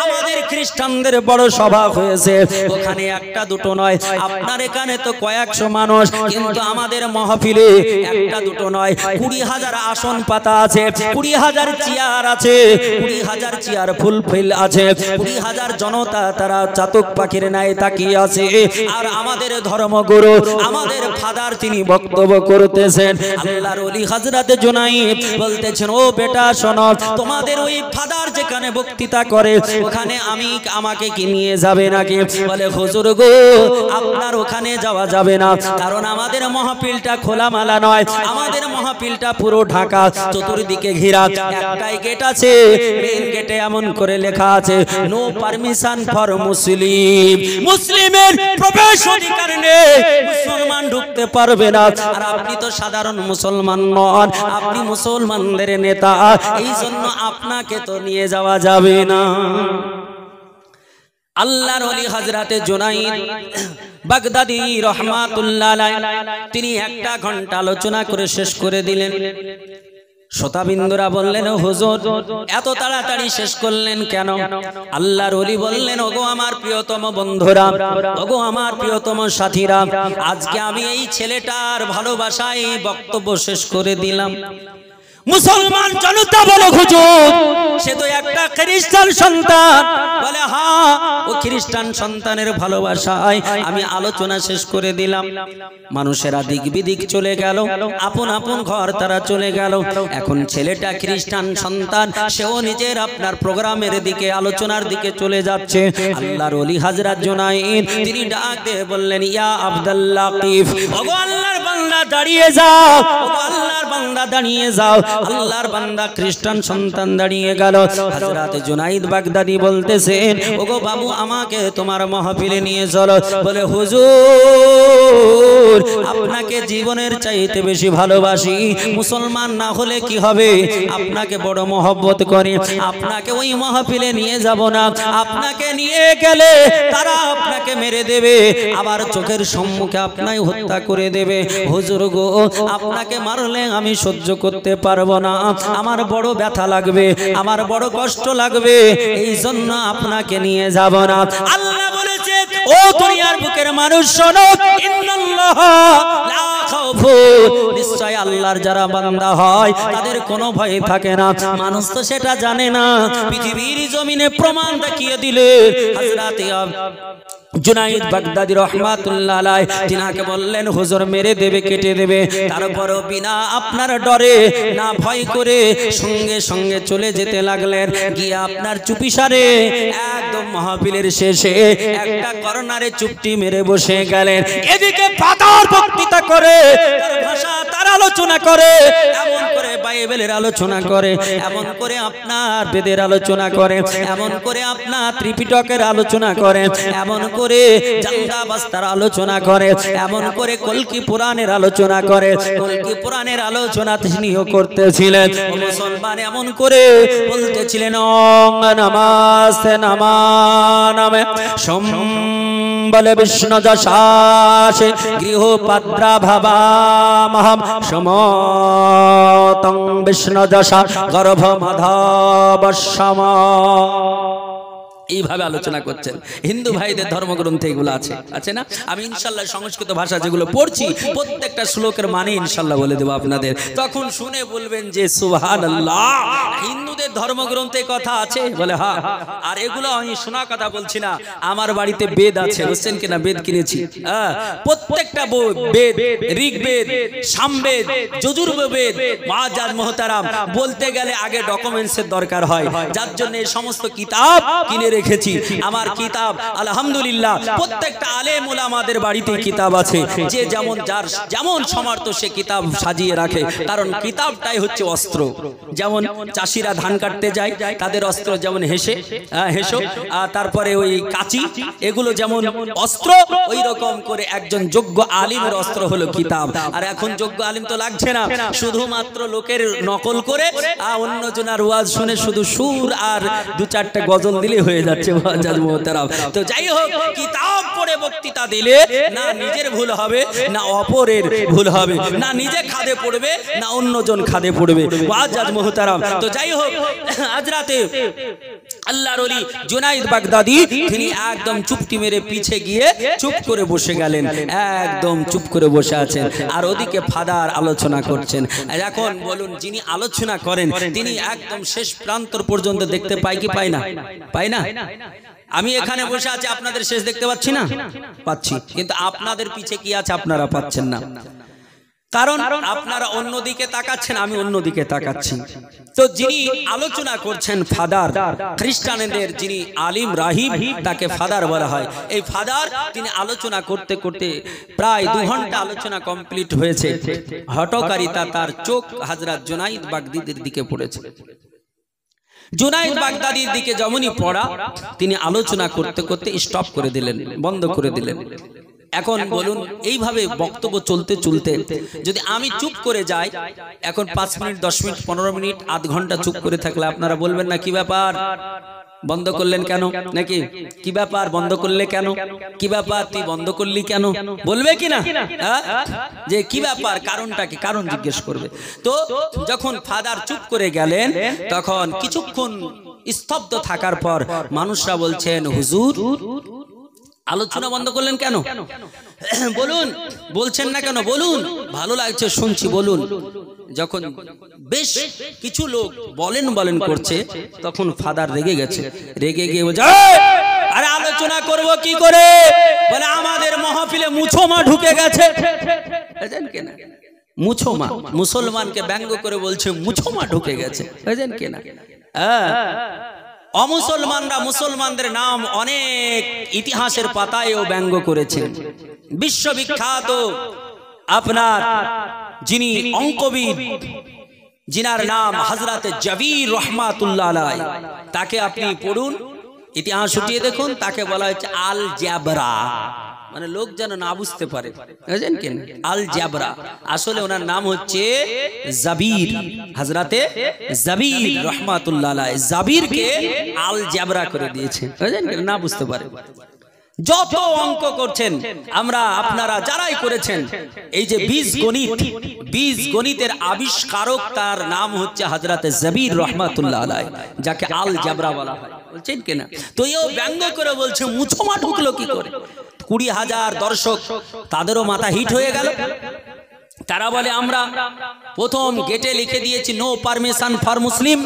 আমাদের খ্রিস্টানদের বড় সভা হয়েছে, ওখানে 1টা 2টো নয়, আপনার এখানে তো কয়েকশো মানুষ, কিন্তু আমাদের মাহফিলে 1টা 2টো নয়, 20,000 আসন পাতা আছে, 20,000 চেয়ার আছে, 20,000 চেয়ার ফুলফিল আছে, 20,000 জনতা তারা চাতক পাখির ন্যায় তাকিয়ে আছে। আর আমাদের ধর্মগুরু, আমাদের ফাদার তিনি বক্তব্য করতেছেন। আল্লাহর ওলি হযরতে জুনাইদ বলতেছেন, ও বেটা শোনো, তোমাদের ওই ফাদার যেখানে বক্তৃতা করে ওখানে আমাকে কি নিয়ে যাবে নাকি? বলে, হুজুর গো আপনার ওখানে যাওয়া যাবে না, কারণ আমাদের মাহফিলটা খোলামেলা নয়, আমাদের মাহফিলটা পুরো ঢাকা, চতুর্দিকে ঘেরা, একটাই গেট আছে, মেইন গেটে এমন করে লেখা আছে, নো পারমিশন ফর মুসলিম, মুসলিমের প্রবেশ অধিকার নেই, মুসলমান ঢুকতে পারবে না। আর আপনি তো সাধারণ মুসলমান নন, আপনি মুসলমানদের নেতা, এই জন্য আপনাকে তো নিয়ে যাওয়া যাবে না। আল্লাহর ওলি হযরতে জুনাইদ বাগদাদি রাহমাতুল্লাহ আলাইহি তিনি একটা ঘন্টা আলোচনা করে শেষ করে দিলেন। শ্রোতাবিন্দুরা বললেন, হুজুর এত তাড়াতাড়ি শেষ করলেন কেন? আল্লাহর ওলি বললেন, ওগো আমার প্রিয়তম বন্ধুরা, ওগো আমার প্রিয়তম সাথীরা, আজকে আমি এই ছেলেটার ভালোবাসায় বক্তব্য শেষ করে দিলাম। মুসলমান জনতা বলো, হুজুর সে তো একটা খ্রিস্টান সন্তান। বলে, হ্যাঁ ও খ্রিস্টান সন্তানের ভালোবাসায় আমি আলোচনা শেষ করে দিলাম। মানুষেরা দিক বিদিক চলে গেল, আপন আপন ঘর তারা চলে গেল। এখন ছেলেটা খ্রিস্টান সন্তান, সেও নিজের আপনার প্রোগ্রামের দিকে, আলোচনার দিকে চলে যাচ্ছে। আল্লাহর ওলি হযরত জুনাইদ তিনি ডাক দিয়ে বললেন, ইয়া আব্দুল লাতিফ, ওগো আল্লাহর বান্দা দাঁড়িয়ে যাও, ওগো আল্লাহর বান্দা দাঁড়িয়ে যাও। আল্লাহর বান্দা খ্রিস্টান সন্তান দাঁড়িয়ে গেল। হযরত জুনাইদ বাগদাদি বলতেছেন, ওগো বাবু আমাকে তোমার মাহফিলে নিয়ে চলো। বলে, হুজুর আপনাকে জীবনের চাইতে বেশি ভালোবাসি, মুসলমান না হলে কি হবে, আপনাকে বড় মহব্বত করি, আপনাকে ওই মাহফিলে নিয়ে যাব না। আপনাকে নিয়ে গেলে তারা আপনাকে মেরে দেবে, আবার চোখের সম্মুখে আপনাকে হত্যা করে দেবে। হুজুর গো, আপনাকে মারলে আমি সহ্য করতে পারবো না, আমার বড় ব্যথা লাগবে, আমার বড় কষ্ট লাগবে, এই জন্য আপনাকে নিয়ে যাব না। আল্লাহ বলেছে, ও দুনিয়ার বুকের মানুষ শোনো, ইন্নাল্লাহ লা খাউফুন, নিশ্চয় আল্লাহর যারা বান্দা হয় তাদের কোনো ভয় থাকে না। মানুষ তো সেটা জানে না, পৃথিবীর জমিনে প্রমাণ দেখিয়ে দিলে হযরত জুনাইদ বাগদাদি রাহমাতুল্লাহ আলাইহি তিনাকে বললেন, হুজুর মেরে দেবে, কেটে দেবে, তারপরও বিনা আপনার ডরে না ভয় করে সঙ্গে সঙ্গে চলে যেতে লাগলেন। গিয়ে আপনার চুপিসারে একদম মাহফিলের শেষে একটা কর্নারে চুপটি মেরে বসে গেলেন। এদিকে ফাতার বক্তৃতা করে, তার ভাষা তার আলোচনা করে, এমন করে বাইবেলের আলোচনা করে, এমন করে আপনার বেদের আলোচনা করে, এমন করে আপনার ত্রিপিটকের আলোচনা করে, এমন করে জান্দাবাস্তার আলোচনা করে, এমন করে কলকি পুরাণের আলোচনা করে। কলকি পুরাণের আলোচনা তিনিও করতেছিলেন। মুসলমান এমন করে বলতেছিলেন, অং নমস্তে নমানামে সম্বলে বিষ্ণু যশাসে গৃহপাদ্রা ভাবামহম সমতং বিষ্ণু যশা গর্ভমাধাবশ্যমা। এইভাবে আলোচনা করছেন। হিন্দু ভাইদের ধর্মগ্রন্থে এগুলো আছে না? আমি ইনশাল্লাহ সংস্কৃত ভাষা যেগুলো পড়ছি প্রত্যেকটা শ্লোকের মানে ইনশাল্লাহ বলে দেবো আপনাদের, তখন শুনে বলবেন যে সুবহানাল্লাহ, হিন্দুদের ধর্মগ্রন্থে কথা আছে। বলে হ্যাঁ। আর এগুলো আমি শোনা কথা বলছি না, আমার বাড়িতে বেদ আছে, বুঝছেন কিনা, বেদ কিনেছি। প্রত্যেকটা বেদ, ঋগ্বেদ, সামবেদ, যজুর্বেদ, মুআজ্জাজ মুহতারাম, বলতে গেলে আগে ডকুমেন্টসের দরকার হয়, যার জন্য এই সমস্ত কিতাব কিনে রেখেছি। আমার কিতাব আলহামদুলিল্লাহ প্রত্যেকটা আলেম ওলামাদের বাড়িতে কিতাব আছে, যে যেমন যার যেমন সমর্থ সে কিতাব সাজিয়ে রাখে, কারণ কিতাবটাই হচ্ছে অস্ত্র। যেমন চাষিরা ধান কাটতে যায়, তাদের অস্ত্র যেমন হেসো, তারপরে ওই কাঁচি, এগুলো যেমন অস্ত্র, ওই রকম করে একজন যোগ্য আলিমের অস্ত্র হলো কিতাব। আর এখন যোগ্য আলিম তো লাগছে না, শুধুমাত্র লোকের নকল করে অন্যজনের ওয়াজ শুনে শুধু সুর আর দু চারটা গজল দিলে হয়ে যাচ্ছে। তো যাই হোক, কিতাব পড়ে বক্তৃতা দিলে না নিজের ভুল হবে, না অপরের ভুল হবে, না নিজে খাদে পড়বে, না অন্যজন খাদে পড়বে। মুআজ্জাজ মুহতারাম, তো যাই হোক, আজ রাতে আল্লাহর ওলি জুনাইদ বাগদাদি তিনি একদম চুপটি মেরে পিছে গিয়ে চুপ করে বসে গেলেন, একদম চুপ করে বসে আছেন। আর ওদিকে ফাদার আলোচনা করছেন। এখন বলুন, যিনি আলোচনা করেন তিনি একদম শেষ প্রান্তর পর্যন্ত দেখতে পায় কি পায় না? পায় না? আমি এখানে বসে আছি, আপনাদের শেষ দেখতে পাচ্ছি না? পাচ্ছি, কিন্তু আপনাদের পিছে কি আছে আপনারা পাচ্ছেন না, কারণ আপনারা অন্যদিকে তাকাচ্ছেন, আমি অন্যদিকে তাকাচ্ছি। তো যিনি আলোচনা করছেন ফাদার, খ্রিস্টানদের যিনি আলিম রাহিব, তাকে ফাদার বলা হয়। এই ফাদার তিনি আলোচনা করতে করতে প্রায় 2 ঘন্টা আলোচনা কমপ্লিট হয়েছে। হঠকারিতা তার চোখ হযরত জুনাইদ বাগদাদির দিকে পড়েছে। জুনাইদ বাগদাদির দিকে যেমনই পড়া, তিনি আলোচনা করতে করতে স্টপ করে দিলেন, বন্ধ করে দিলেন। এখন বলুন, এইভাবে বক্তব্য চলতে চলতে যদি আমি চুপ করে যাই, এখন 5 মিনিট, 10 মিনিট, 15 মিনিট, আধ ঘন্টা চুপ করে থাকলে আপনারা বলবেন না কি ব্যাপার, বন্ধ করলেন কেন? নাকি কি ব্যাপার বন্ধ করলে কেন? কি ব্যাপার তুই বন্ধ করলি কেন? বলবে কি না যে কি ব্যাপার, কারণটা কি? কারণ জিজ্ঞেস করবে। তো যখন ফাদার চুপ করে গেলেন তখন কিছুক্ষণ স্তব্ধ থাকার পর মানুষরা বলছেন, হুজুর আলোচনা বন্ধ করলেন কেন? বলুন, বলছেন না কেন? বলুন, ভালো লাগছে শুনছি, বলুন। যখন বেশ কিছু লোক বলেন বলেন করছে তখন ফাদার রেগে গেছে। রেগে গিয়ে বলছে, আরে আলোচনা করব কি করে? বলে আমাদের মাহফিলে মুছোমা ঢুকে গেছে। বুঝেন কিনা? মুছোমা, মুসলমানকে ব্যঙ্গ করে বলছে মুছোমা ঢুকে গেছে। বুঝেন কিনা? অমুসলমানরা মুসলমানদের নাম অনেক ইতিহাসের পাতায়ও ব্যঙ্গ করেছেন। বিশ্ববিখ্যাত আপনার যিনি অঙ্কবিদ, যিনার নাম হযরতে জাবির রহমাতুল্লাহ আলাইহি, তাকে আপনি পড়ুন, ইতিহাস উঠিয়ে দেখুন, তাকে বলা হচ্ছে আল জাবরা। মানে লোক যেন না বুঝতে পারে, বুঝলেন কি? আল জাবরা, আসলে ওনার নাম হচ্ছে জাবির, হযরতে জাবির রহমাতুল্লাহ আলাইহি। জাবিরকে আল জাবরা করে দিয়েছে, বুঝলেন কি? না বুঝতে পারে। যত অঙ্ক করছেন আমরা, আপনারা যারাই করেছেন, এই যে বীজ গণিতের আবিষ্কারক, তার নাম হচ্ছে হযরতে জাবির রহমাতুল্লাহ আলাইহি, যাকে আল জাবরা বলা হয়, বলছেন কিনা? তো এও ব্যঙ্গ করে বলছে মুছোমা ঢুকলো কি করে? 20,000 দর্শক, তাদেরও মাথা হিট হয়ে গেল। তারা বলে আমরা প্রথম গেটে লিখে দিয়েছি নো পারমিশন ফর মুসলিম,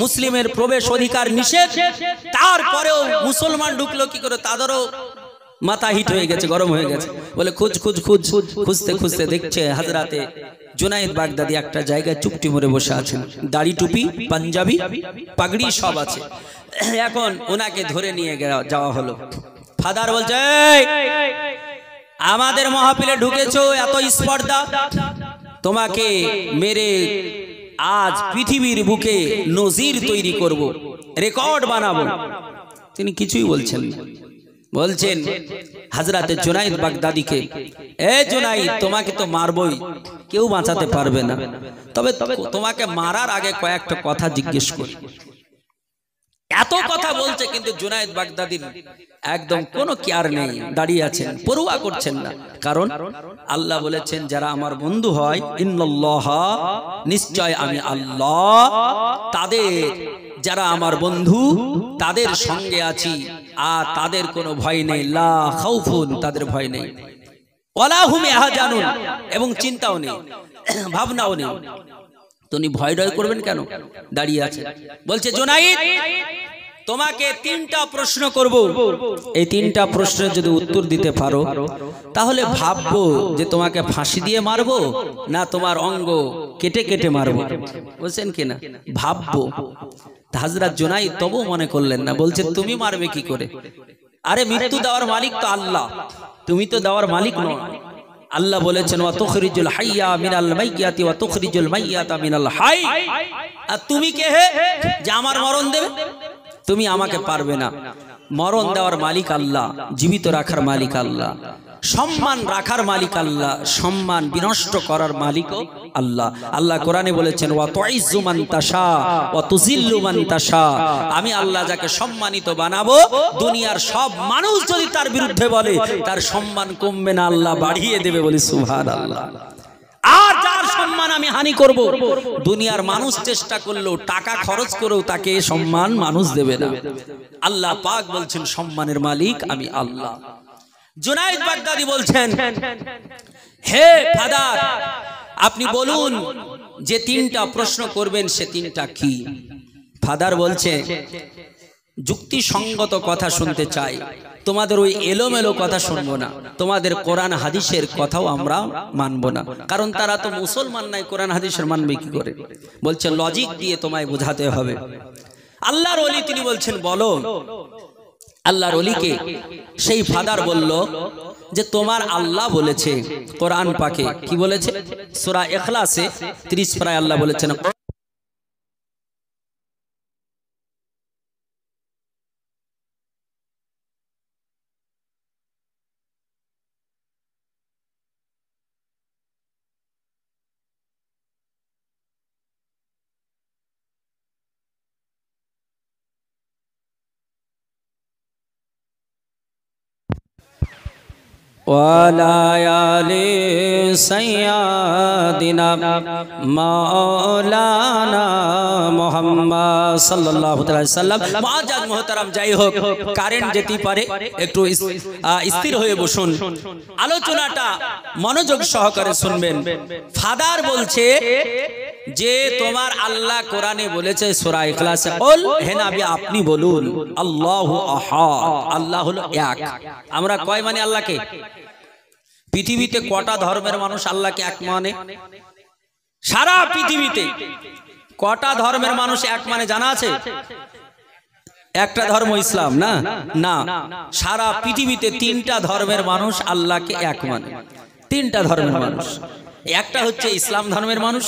মুসলিমের প্রবেশ অধিকার নিষেধ। তারপরেও মুসলমান ঢুকলো কি করে? তাদেরও মাথা হিট হয়ে গেছে, গরম হয়ে গেছে। বলে খুঁজতে খুঁজতে দেখছে হযরতে জুনায়েদ বাগদাদি একটা জায়গায় চুপটি মরে বসে আছেন, দাড়ি টুপি পাঞ্জাবি পাগড়ি সব আছে। এখন ওনাকে ধরে নিয়ে যাওয়া হলো। ফাদার বলছে, আমাদের মাহফিলে ঢুকেছো, এত স্পর্ধা, তোমাকে মেরে আজ পৃথিবীর বুকে নজির তৈরি করব, রেকর্ড বানাবো। তিনি কিছুই বলছেন না। বলছেন হযরতে জুনায়েদ বাগদাদিকে, এ জুনায়েদ, তোমাকে তো মারবই, কেউ বাঁচাতে পারবে না, তবে তোমাকে মারার আগে কয়েকটা কথা জিজ্ঞেস করি। এত কথা বলছে কিন্তু জুনায়েদ বাগদাদির একদম কোনো কেয়ার নেই, দাঁড়িয়ে আছেন, পরোয়া করছেন না। কারণ আল্লাহ বলেছেন, যারা আমার বন্ধু হয়, ইন্নাল্লাহ, নিশ্চয় আমি আল্লাহ, তাদের, যারা আমার বন্ধু তাদের সঙ্গে আছি, আর তাদের কোনো ভয় নেই। লা খাউফুন, তাদের ভয় নেই, ওয়ালা হুম ইয়াহজানুন, এবং চিন্তাও নেই, ভাবনাও নেই। তুমি ভয় ডয় করবেন কেন? দাঁড়িয়ে আছে। বলছে, জুনায়েদ, তোমাকে 3টা প্রশ্ন করব, এই 3টা প্রশ্নের যদি উত্তর দিতে পারো তাহলে ভাববো যে তোমাকে ফাঁসি দিয়ে মারবো না তোমার অঙ্গ কেটে কেটে মারবো। বলছেন কিনা? ভাববো। হযরত জুনায়েদ তবু মনে করলেন না। বলছে, তুমি মারবে কি করে? আরে মৃত্যু দেওয়ার মালিক তো আল্লাহ, তুমি তো দেওয়ার মালিক নও। আল্লাহ বলেছেন, ওয়া তুখরিজুল হাইয়া মিনাল মাইয়াতি ওয়া তুখরিজুল মাইয়াতা মিনাল হাই। আর তুমি কে হে যে আমার মরণ দেবে? তুমি আমাকে পারবে না। মরণ দেওয়ার মালিক আল্লাহ, জীবিত রাখার মালিক আল্লাহ, সম্মান রাখার মালিক আল্লাহ, সম্মান বিনষ্ট করার মালিকও আল্লাহ। আল্লাহ কোরআনে বলেছেন, ওয়া তুইজ্জু মান তাশা ওয়া তুযিল্লু মান তাশা। আমি আল্লাহ যাকে সম্মানিত বানাবো, দুনিয়ার সব মানুষ যদি তার বিরুদ্ধে বলে, তার সম্মান কমবে না, আল্লাহ বাড়িয়ে দেবে। বলি সুবহানাল্লাহ। আর যার সম্মান আমি হানি করব, দুনিয়ার মানুষ চেষ্টা করলেও, টাকা খরচ করেও তাকে সম্মান মানুষ দেবে না। আল্লাহ পাক বলছেন, সম্মানের মালিক আমি আল্লাহ। জুনায়েদ বাগদাদি বলছেন, হে ফাদার, আপনি বলুন যে 3টা প্রশ্ন করবেন সে 3টা কি? ফাদার বলছে, যুক্তিসঙ্গত কথা শুনতে চাই, তোমাদের ওই এলোমেলো কথা শুনবো না, তোমাদের কোরআন হাদিসের কথাও আমরা মানবো না। কারণ তারা তো মুসলমান নাই, কোরআন হাদিসের মানবে কি করে? বলছে, লজিক দিয়ে তোমায় বোঝাতে হবে। আল্লাহর ওলি তিনি বলছেন, বলো। আল্লাহর ওলিকে সেই ফাদার বলল যে, তোমার আল্লাহ বলেছে কোরআন পাকে, কি বলেছে? সূরা ইখলাসে 30 পারায় আল্লাহ বলেছেন, وعلى آل سيدنا مولانا محمد সাল্লাল্লাহু আলাইহি সাল্লাম। মুআজ্জাজ মুহতারাম, যাই হোক কারেন্ট যেতে পারে, একটু স্থির হয়ে বসুন, আলোচনাটা মনোযোগ সহকারে শুনবেন। ফাদার বলছে যে তোমার আল্লাহ কোরআনে বলেছে সূরা ইখলাসে, কুল হে নবী আপনি বলুন আল্লাহু আহাদ, আল্লাহ হলো এক। আমরা কয় মানে আল্লাহকে? পৃথিবীতে কটা ধর্মের মানুষ আল্লাহকে এক মানে? সারা পৃথিবীতে কটা ধর্মের মানুষ এক মানে জানা আছে? একটা ধর্ম ইসলাম না, না, সারা পৃথিবীতে তিনটা ধর্মের মানুষ আল্লাহকে এক মানে। তিনটা ধর্মের মানুষ, একটা হচ্ছে ইসলাম ধর্মের মানুষ,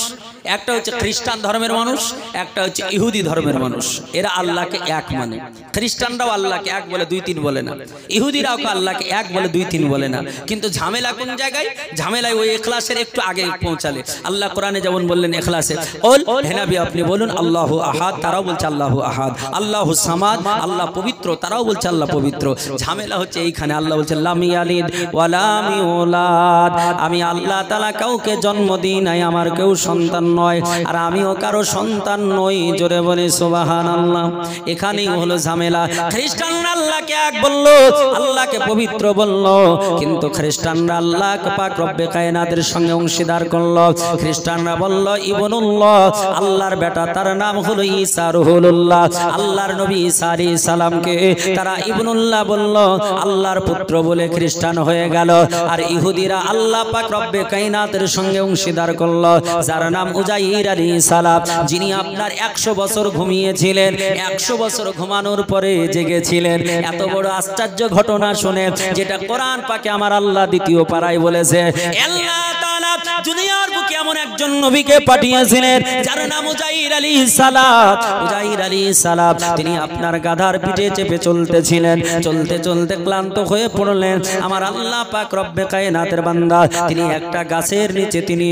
একটা হচ্ছে খ্রিস্টান ধর্মের মানুষ, একটা হচ্ছে ইহুদি ধর্মের মানুষ। এরা আল্লাহকে এক মানে। খ্রিস্টানরাও আল্লাহকে এক বলে, দুই তিন বলে না। ইহুদিরাও আল্লাহকে এক বলে, দুই তিন বলে না। কিন্তু ঝামেলা কোন জায়গায়? ঝামেলায় ওই ইখলাসের একটু আগে পৌঁছালে। আল্লাহ কোরআনে যেমন বললেন ইখলাসে, কুল হে নবী আপনি বলুন আল্লাহু আহাদ, তারাও বলছে আল্লাহু আহাদ। আল্লাহু সামাদ, আল্লাহ পবিত্র, তারাও বলছে আল্লাহ পবিত্র। ঝামেলা হচ্ছে এইখানে। আল্লাহ বলছে লাম ইয়ালিদ ওয়া লাম ইউলাদ, আমি আল্লাহ তাআলা কাউকে জন্ম দিই নাই, আমার কেউ সন্তান নয়, আর আমিও কারো সন্তান নই। জোরে বলে সুবহানাল্লাহ। এখানেই হলো ঝামেলা। খ্রিস্টানরা আল্লাহকে এক বললো, আল্লাহকে পবিত্র বললো, কিন্তু খ্রিস্টানরা আল্লাহ পাক রব্বে কায়নাতের সঙ্গে অংশীদার করলো। খ্রিস্টানরা বললো ইবনুল্লাহ, আল্লাহর বেটা, তার নাম হলো ঈসা রুহুল্লাহ। আল্লাহর নবী ঈসা আলাইহিস সালামকে তারা ইবনুল্লাহ বললো, আল্লাহর পুত্র বলে খ্রিস্টান হয়ে গেল। আর ইহুদিরা আল্লাহ পাক রব্বে কায়নাতের সঙ্গে অংশীদার করলো, যার নাম উজাইর আলাইহিস সালাম, যিনি আপনার 100 বছর ঘুমিয়েছিলেন, 100 বছর ঘুমানোর পরে জেগেছিলেন। এত বড় আশ্চর্য ঘটনা শুনে, যেটা কোরআন পাকে আমার আল্লাহ দ্বিতীয় পারায় বলেছে, আল্লাহ তাআলা দুনিয়ার বুকে এমন একজন নবীকে পাঠিয়েছিলেন যার নাম উজাইর আলাইহিস সালাম। উজাইর আলাইহিস সালাম তিনি আপনার গাধার পিঠে চেপে চলতেছিলেন। চলতে চলতে ক্লান্ত হয়ে পড়লেন। আমার আল্লাহ পাক রব্বে কায়নাতের বান্দা তিনি একটা গাছের নিচে তিনি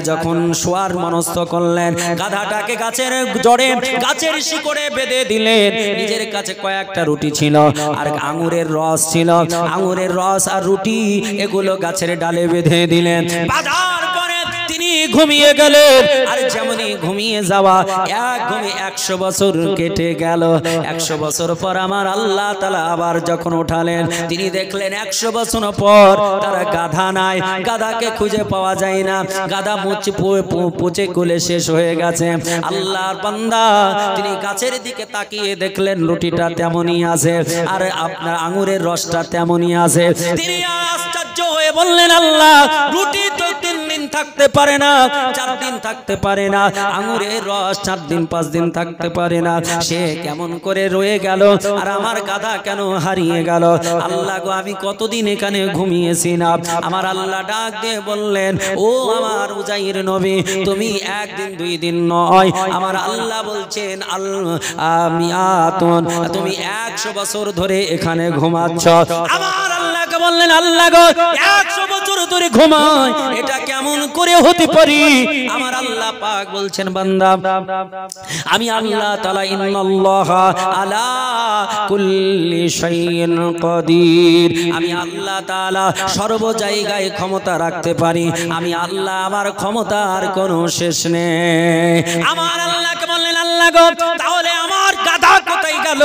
যখন শোয়ার মনস্থ করলেন, গাধাটাকে গাছের জড়ে, গাছের শিকড়ে বেঁধে দিলেন। নিজের কাছে কয়েকটা রুটি ছিল আর আঙুরের রস ছিল। আঙুরের রস আর রুটি এগুলো গাছের ডালে বেঁধে দিলেন। বাজার পরে তিনি ঘুমিয়ে গেলেন। আর যেমনই ঘুমিয়ে যাওয়া, এক ঘুমে 100 বছর কেটে গেল। 100 বছর পর আমার আল্লাহ তাআলা আবার যখন উঠালেন, তিনি দেখলেন 100 বছর পর তার গাধা নাই, গাধাকে খুঁজে পাওয়া যায় না। গাধা পচে গলে শেষ হয়ে গেছে। আল্লাহর বান্দা তিনি গাছের দিকে তাকিয়ে দেখলেন রুটিটা তেমনই আছে, আর আপনার আঙুরের রসটা তেমনই আছে। তিনি আশ্চর্য হয়ে বললেন, আল্লাহ, রুটি তো 3 দিন থাকতে পারে না, 4 দিন থাকতে পারে না, আঙুরের রস 4 দিন 5 দিন থাকতে পারে না, সে কেমন করে রয়ে গেল, আর আমার গাধা কেন হারিয়ে গেল? আল্লাহ গো, আমি কতদিন এখানে ঘুমিয়েছি না। আমার আল্লাহ ডাক দিয়ে বললেন, ও আমার উজাইর নবী, তুমি 1 দিন 2 দিন নয়, আমার আল্লাহ বলছেন তুমি 100 বছর ধরে এখানে ঘুমাচ্ছ। আমার আল্লাহকে বললেন, আল্লাহ গো, 100 বছর ধরে ঘুমাই, এটা কেমন করে হতে পারি? আমার আল্লাহ পাক বলছেন, বান্দা, আমি আল্লাহ তাআলা ইন্নাল্লাহা আলা কুল্লি শাইইন কাদির, আমি আল্লাহ তাআলা সর্ব জায়গায় ক্ষমতা রাখতে পারি। আমি আল্লাহ, আমার ক্ষমতার কোনো শেষ নেই। আমার আল্লাহকে বললেন, আল্লাহ গো, তাহলে আমার গাধা কোথায় গেল?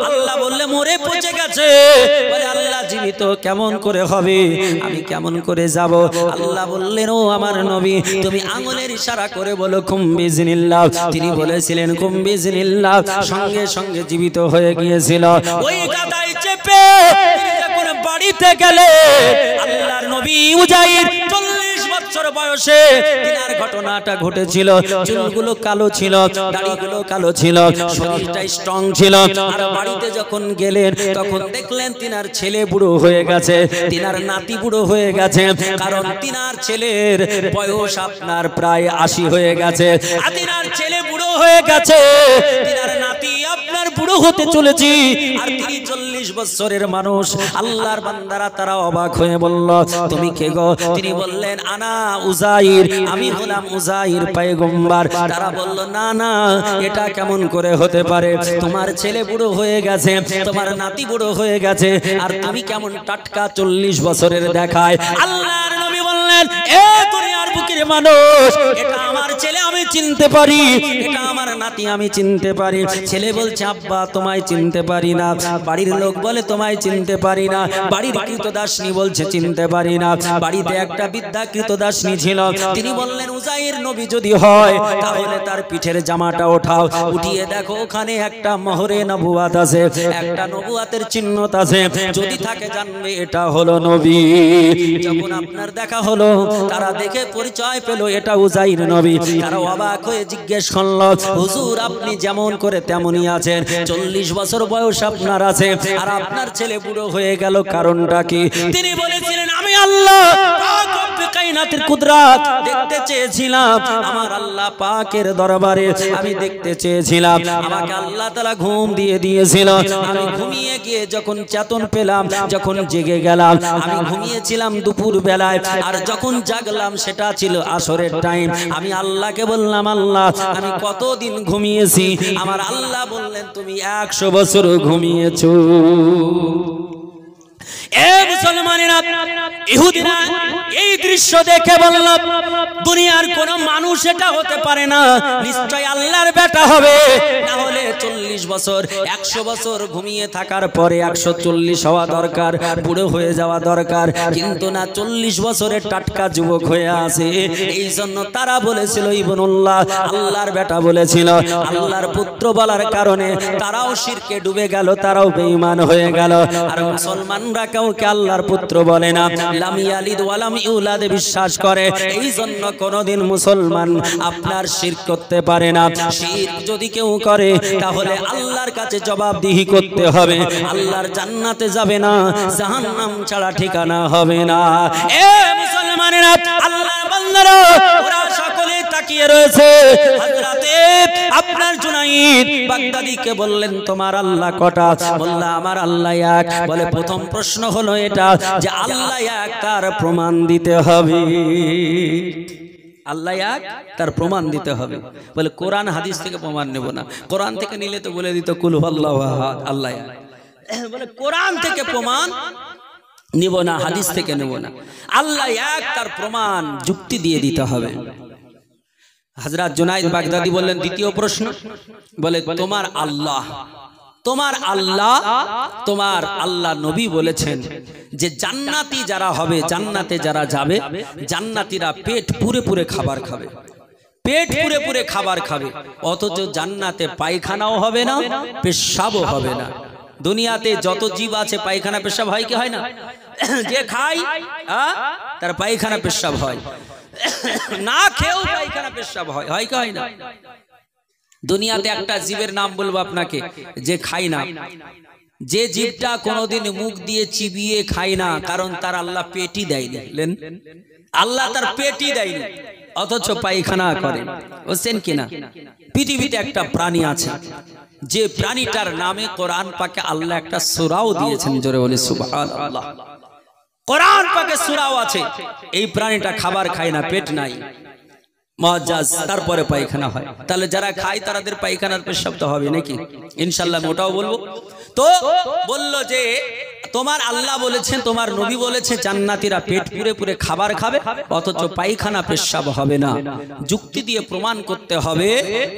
আল্লাহ বললে, মরে পচে গেছে। বলে, আল্লাহ, জীবিত কেমন করে হবে? আমি কেমন করে যাব? আল্লাহ বললেন, ও আমার নবী, তুমি আঙ্গুলের ইশারা করে বলো কুম বিইজনিল্লাহ। তিনি বলেছিলেন কুম বিইজনিল্লাহ, সঙ্গে সঙ্গে জীবিত হয়ে গিয়েছিল। ওই গাধায় চেপে যখন বাড়িতে গেলে, আল্লাহর নবী উজাইর 40 বছর বয়সে তিনার ঘটনাটা ঘটেছিল। চুলগুলো কালো ছিল, দাড়িগুলো কালো ছিল, শরীরটা স্ট্রং ছিল। আর বাড়িতে যখন গেলেন, তখন দেখলেন তিনার ছেলে বুড়ো হয়ে গেছে, তিনার নাতি বুড়ো হয়ে গেছে। কারণ তিনার ছেলের বয়স আপনার প্রায় 80 হয়ে গেছে। আর তিনার ছেলে বুড়ো হয়ে গেছে, তিনার নাতি আপনার আল্লাহর বুড়ো হতে চলেছি, আর তিনি 40 বছরের মানুষ। আল্লাহর বান্দারা তারা অবাক হয়ে বলল, তুমি কে গো? তিনি বললেন, আনা উজাইর, আমি হলাম উজাইর পয়গম্বর। তারা বলল, না না, এটা কেমন করে হতে পারে? তোমার ছেলে বুড়ো হয়ে গেছে, তোমার নাতি বুড়ো হয়ে গেছে, আর তুমি কেমন টাটকা 40 বছরের দেখায়? আল্লাহর নবী বললেন, এ দুনিয়ার বুকের মানুষ, এটা আমার ছেলে, আমি চিনতে পারি, এটা আমার নাতি, আমি চিনতে পারি। ছেলে বলছে, আব্বা তোমায় চিনতে পারি না। বাড়ির লোক বলে, তোমায় চিনতে পারি না। বাড়ির কৃতদাসনী বলছে, চিনতে পারি না। বাড়িতে একটা বৃদ্ধা কৃতদাসনী ছিল, তিনি বললেন, উজাইর নবী যদি হয় তাহলে তার পিঠের জামাটা ওঠাও, উঠিয়ে দেখো ওখানে একটা মোহরে নবুয়াত আছে, একটা নবুয়াতের চিহ্ন আছে, যদি থাকে জানবে এটা হলো নবী। যখন আপনার দেখা হলো, তারা দেখে পরিচয় পেল এটা উজাইর নবী। তারা অবাক হয়ে জিজ্ঞেস করল, হুজুর আপনি যেমন করে তেমনই আছেন, 40 বছর বয়স আপনার আছে, আর আপনার ছেলে বুড়ো হয়ে গেল, কারণটা কি? তিনি বলেছিলেন, আমি আল্লাহ কায়নাতের কুদরত দেখতে চেয়েছিলাম, আমার আল্লাহ পাকের দরবারে আমি দেখতে চেয়েছিলাম। আমাকে আল্লাহ তাআলা ঘুম দিয়ে দিয়েছিল, আমি ঘুমিয়ে গিয়ে যখন চেতন পেলাম, যখন জেগে গেলাম, আমি ঘুমিয়েছিলাম দুপুর বেলায়, আর যখন জাগলাম সেটা ছিল আসরের টাইম। আমি আল্লাহকে বললাম, আল্লাহ আমি কতদিন ঘুমিয়েছি? আমার আল্লাহ বললেন, তুমি 100 বছর ঘুমিয়েছো। এ মুসলমানেরা, ইহুদিরা এই দৃশ্য দেখে বলল, দুনিয়ার কোন মানুষ এটা হতে পারে না, নিশ্চয় আল্লাহর বেটা হবে, না হলে 40 বছর 100 বছর ঘুমিয়ে থাকার পরে 140 হওয়া দরকার, বুড়ো হয়ে যাওয়া দরকার, কিন্তু না, 40 বছরের টাটকা যুবক হয়ে আছে। এই জন্য তারা বলেছিল ইবনুল্লাহ, আল্লাহর বেটা বলেছিল। আল্লাহর পুত্র বলার কারণে তারাও শিরকে ডুবে গেল, তারাও বেঈমান হয়ে গেল। আর মুসলমানরা কাউকে আল্লাহর পুত্র বলে না, লাম ইয়ালিদ ওয়া লাম ইউলাদ বিশ্বাস করে। এই জন্য কোনদিন মুসলমান আপনার শিরক করতে পারে না। শিরক যদি কেউ করে তাহলে আল্লাহর কাছে জবাবদিহি করতে হবে, আল্লাহর জান্নাতে যাবে না, জাহান্নাম ছাড়া ঠিকানা হবে না। এ মুসলমানেরা, আল্লাহর বান্দারা, ওরা সকলে তাকিয়ে রয়েছে। হযরতে আপনার জুনাইদ বাগদাদীকে বললেন, তোমার আল্লাহ কটা? বলল, আমার আল্লাহ এক। বলে, প্রথম প্রশ্ন হলো এটা যে আল্লাহ এক, তার প্রমাণ দিতে হবে। আল্লাহ এক, তার প্রমাণ দিতে হবে। বলে, কোরআন হাদিস থেকে প্রমাণ নেব না। কোরআন থেকে নিলে তো বলে দিত কুল হুয়াল্লাহু আহাদ, আল্লাহ এক। বলে, কোরআন থেকে প্রমাণ নিব না, হাদিস থেকে নেব না, আল্লাহ এক, তার প্রমাণ যুক্তি দিয়ে দিতে হবে। হযরত জুনাইদ বাগদাদী বললেন, দ্বিতীয় প্রশ্ন। বলে, তোমার আল্লাহ, তোমার আল্লাহ, তোমার আল্লাহ নবী বলেছেন যে জান্নাতি যারা হবে, জান্নাতে যারা যাবে, জান্নাতীরা পেট পুরে পুরে খাবার খাবে, পেট পুরে পুরে খাবার খাবে, অথচ জান্নাতে পায়খানাও হবে না, পেশাবও হবে না। দুনিয়াতে যত জীব আছে পায়খানা পেশাব হয় কি হয় না? যে খায় তার পায়খানা পেশাব হয়, না খেয়েও পায়খানা পেশাব হয়, হয় কি হয় না? দুনিয়াতে একটা জীবের নাম বলবো আপনাকে, যে খায় না, যে জীবটা কোনোদিন মুখ দিয়ে চিবিয়ে খায় না, কারণ তার আল্লাহ পেটই দেয়নি, আল্লাহ তার পেটই দেয়নি, অথচ পায়খানা করে। বুঝছেন কিনা? পৃথিবীতে একটা প্রাণী আছে, যে প্রাণীটার নামে কোরআন পাকে আল্লাহ একটা সূরাও দিয়েছেন, জোরে বলি সুবহানাল্লাহ। কোরআন পাকে সূরাও আছে, এই প্রাণীটা খাবার খায় না, পেট নাই, মুআজ্জাজ, তারপরে পায়খানা হয়। তাহলে যারা খায় তাদের পায়খানার পেশাব তো হবে নাকি? ইনশাআল্লাহ ওটাও বলবো। তো বলল যে তোমার আল্লাহ বলেছেন, তোমার নবী বলেছে জান্নাতীরা পেট পুরে পুরে খাবার খাবে, অথচ পায়খানা পেশাব হবে না। যুক্তি দিয়ে প্রমাণ করতে হবে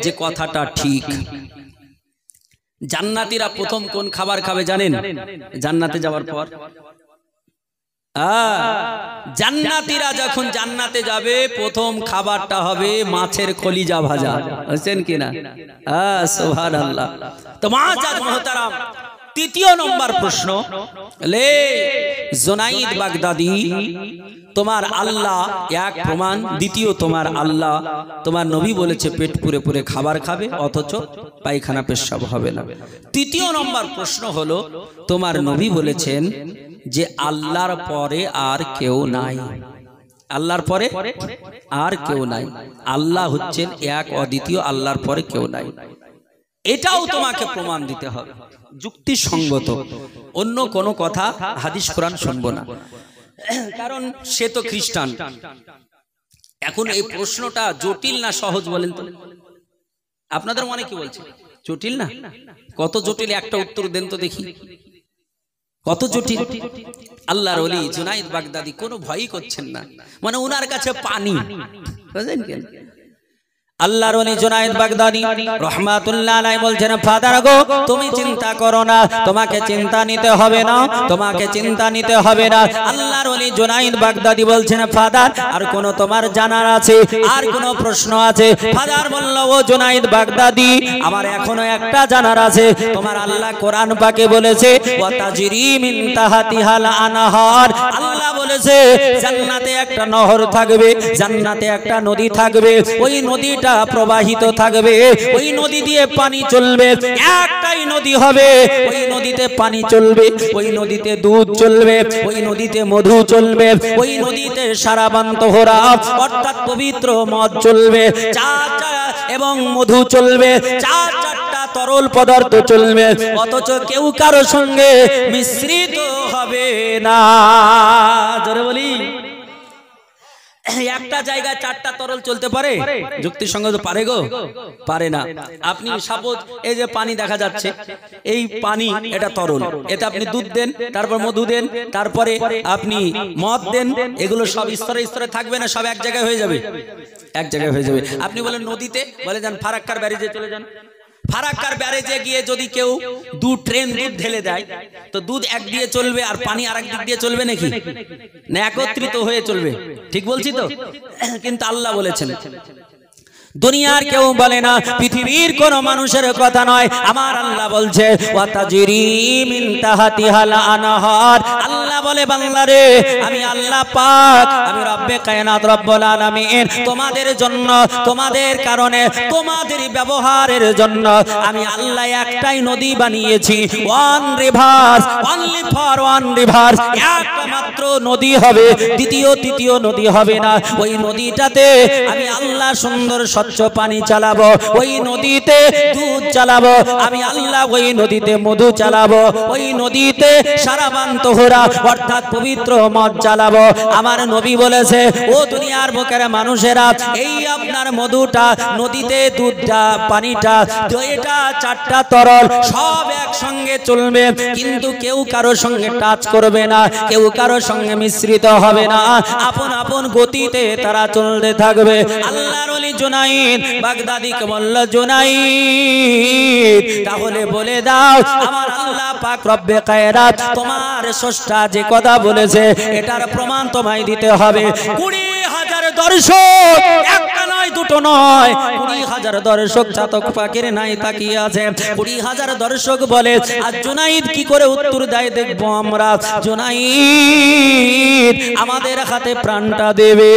যে কথাটা ঠিক। জান্নাতীরা প্রথম কোন খাবার খাবে জানেন? জান্নাতে যাওয়ার পর জান্নাতীরা যখন জান্নাতে যাবে প্রথম খাবারটা হবে মাছের কলিজা ভাজা। বুঝছেন কিনা? সুবহানাল্লাহ। তো মুআজ্জাজ মুহতারাম, তৃতীয় নম্বর প্রশ্ন, লে জুনাইদ বাগদাদী, তোমার আল্লাহ এক প্রমাণ, দ্বিতীয় তোমার আল্লাহ, তোমার নবী বলেছে পেট পুরে পুরে খাবার খাবে, অথচ পায়খানা পেশাব হবে না। তৃতীয় নম্বর প্রশ্ন হলো, তোমার নবী বলেছেন যে আল্লাহর পরে আর কেউ নাই, আল্লাহর পরে আর কেউ নাই, আল্লাহ হচ্ছেন এক অদ্বিতীয়, আল্লাহর পরে কেউ নাই। এটাও তোমাকে প্রমাণ দিতে হবে যুক্তিসঙ্গত, অন্য কোনো কথা হাদিস কোরআন শুনবো না, কারণ সে তো খ্রিস্টান। এখন এই প্রশ্নটা জটিল না সহজ বলেন তো? আপনাদের মনে কি বলছে? জটিল না? কত জটিল, একটা উত্তর দেন তো দেখি, কত জটিল। আল্লাহর ওলি জুনাইদ বাগদাদি কোনো ভয়ই করছেন না, মানে ওনার কাছে পানি, বুঝলেন কেন? আল্লাহর ওলি জুনাইদ বাগদাদি রাহমাতুল্লাহ আলাইহি বলছেন, ফাদার গো তুমি চিন্তা করো না, তোমাকে চিন্তা নিতে হবে না, তোমাকে চিন্তা নিতে হবে না। আল্লাহর ওলি জুনাইদ বাগদাদি বলছেন, ফাদার আর কোন তোমার জানার আছে, আর কোন প্রশ্ন আছে? ফাদার বলল, ও জুনাইদ বাগদাদি আমার এখনো একটা জানার আছে। তোমার আল্লাহ কোরআন পাকে বলেছে ওয়া তাজরি মিন তাহতিহাল আনহার, আল্লাহ বলেছে জান্নাতে একটা নহর থাকবে, জান্নাতে একটা নদী থাকবে, ওই নদীটা প্রবাহিত থাকবে, ওই নদী দিয়ে পানি চলবে, একটাই নদী হবে, ওই নদীতে পানি চলবে, ওই নদীতে দুধ চলবে, ওই নদীতে মধু চলবে, ওই নদীতে সারাবান তোহরা অর্থাৎ পবিত্র মদ চলবে, এবং মধু চলবে, চারটা তরল পদার্থ চলবে, অথচ কেউ কারো সঙ্গে মিশ্রিত হবে না। জোরে বলি, একটা জায়গায় চারটা তরল চলতে পারে? যুক্তিসঙ্গত পারে গো? পারে না। আপনি সাপোজ এই যে পানি দেখা যাচ্ছে, এই পানি এটা তরল, এটা আপনি দুধ দেন, তারপর মধু দেন, তারপরে আপনি মদ দেন, এগুলো সব স্তরে স্তরে থাকবে না, সব এক জায়গায় হয়ে যাবে, এক জায়গায় হয়ে যাবে। আপনি বলেন নদীতে, বলে যান ফারাক্কার ব্যারেজে চলে যান, ফারাক্কার ব্যারেজে গিয়ে যদি কেউ দু ট্রেন দুধ ঢেলে দেয়, তো দুধ এক দিয়ে চলবে আর পানি আরেক দিক দিয়ে চলবে নাকি? না, একত্রিত হয়ে চলবে। ঠিক বলছি তো? কিন্তু আল্লাহ বলেছেন, দুনিয়ার কেউ বলে না, পৃথিবীর কোন মানুষের কথা নয়, আমার আল্লাহ বলছে ওয়া তাজরি মিন তাহতিহাল আনহার। আল্লাহ বলে, বান্দারে আমি আল্লাহ পাক, আমি রব্বে কায়নাত রব্বুল আলামিন তোমাদের জন্য, তোমাদের কারণে, তোমাদের ব্যবহারের জন্য আমি আল্লাহ একটাই নদী বানিয়েছি, one rivers, only for one rivers, একটা মাত্র নদী হবে, দ্বিতীয় তৃতীয় নদী হবে না। ওই নদীটাতে আমি আল্লাহ সুন্দর স্বচ্ছ পানি চালাবো, ওই নদীতে দুধ চালাবো, আমি আল্লাহ ওই নদীতে মধু চালাবো, ওই নদীতে সারাবান তোহরা অর্থাৎ পবিত্র মদ চালাবো। আমার নবী বলেছে, ও দুনিয়ার বুকের মানুষেরা, এই আপনার মধুটা, নদীতে দুধটা, পানিটা, এটা চারটা তরল সব একসঙ্গে চলবে, কিন্তু কেউ কারো সঙ্গে টাচ করবে না, কেউ কারো সঙ্গে মিশ্রিত হবে না, আপন আপন গতিতে তারা চলতে থাকবে। আল্লাহর ওলি জুনাইদ বাগদাদিকে বলল, জুনাইদ তাহলে বলে দাও, আমার আল্লাহ পাক রব্বে কায়নাত তোমার স্রষ্টা যে কথা বলেছে এটার প্রমাণ তোমায় দিতে হবে। 20,000 দর্শক, একটা নয় দুটো নয়, 20,000 দর্শক চাতক পাখির নাই তাকিয়ে আছে, 20,000 দর্শক বলে, আর জুনাইদ কি করে উত্তর দেয় দেখবো আমরা। জুনাইদ আমাদের হাতে প্রাণটা দেবে।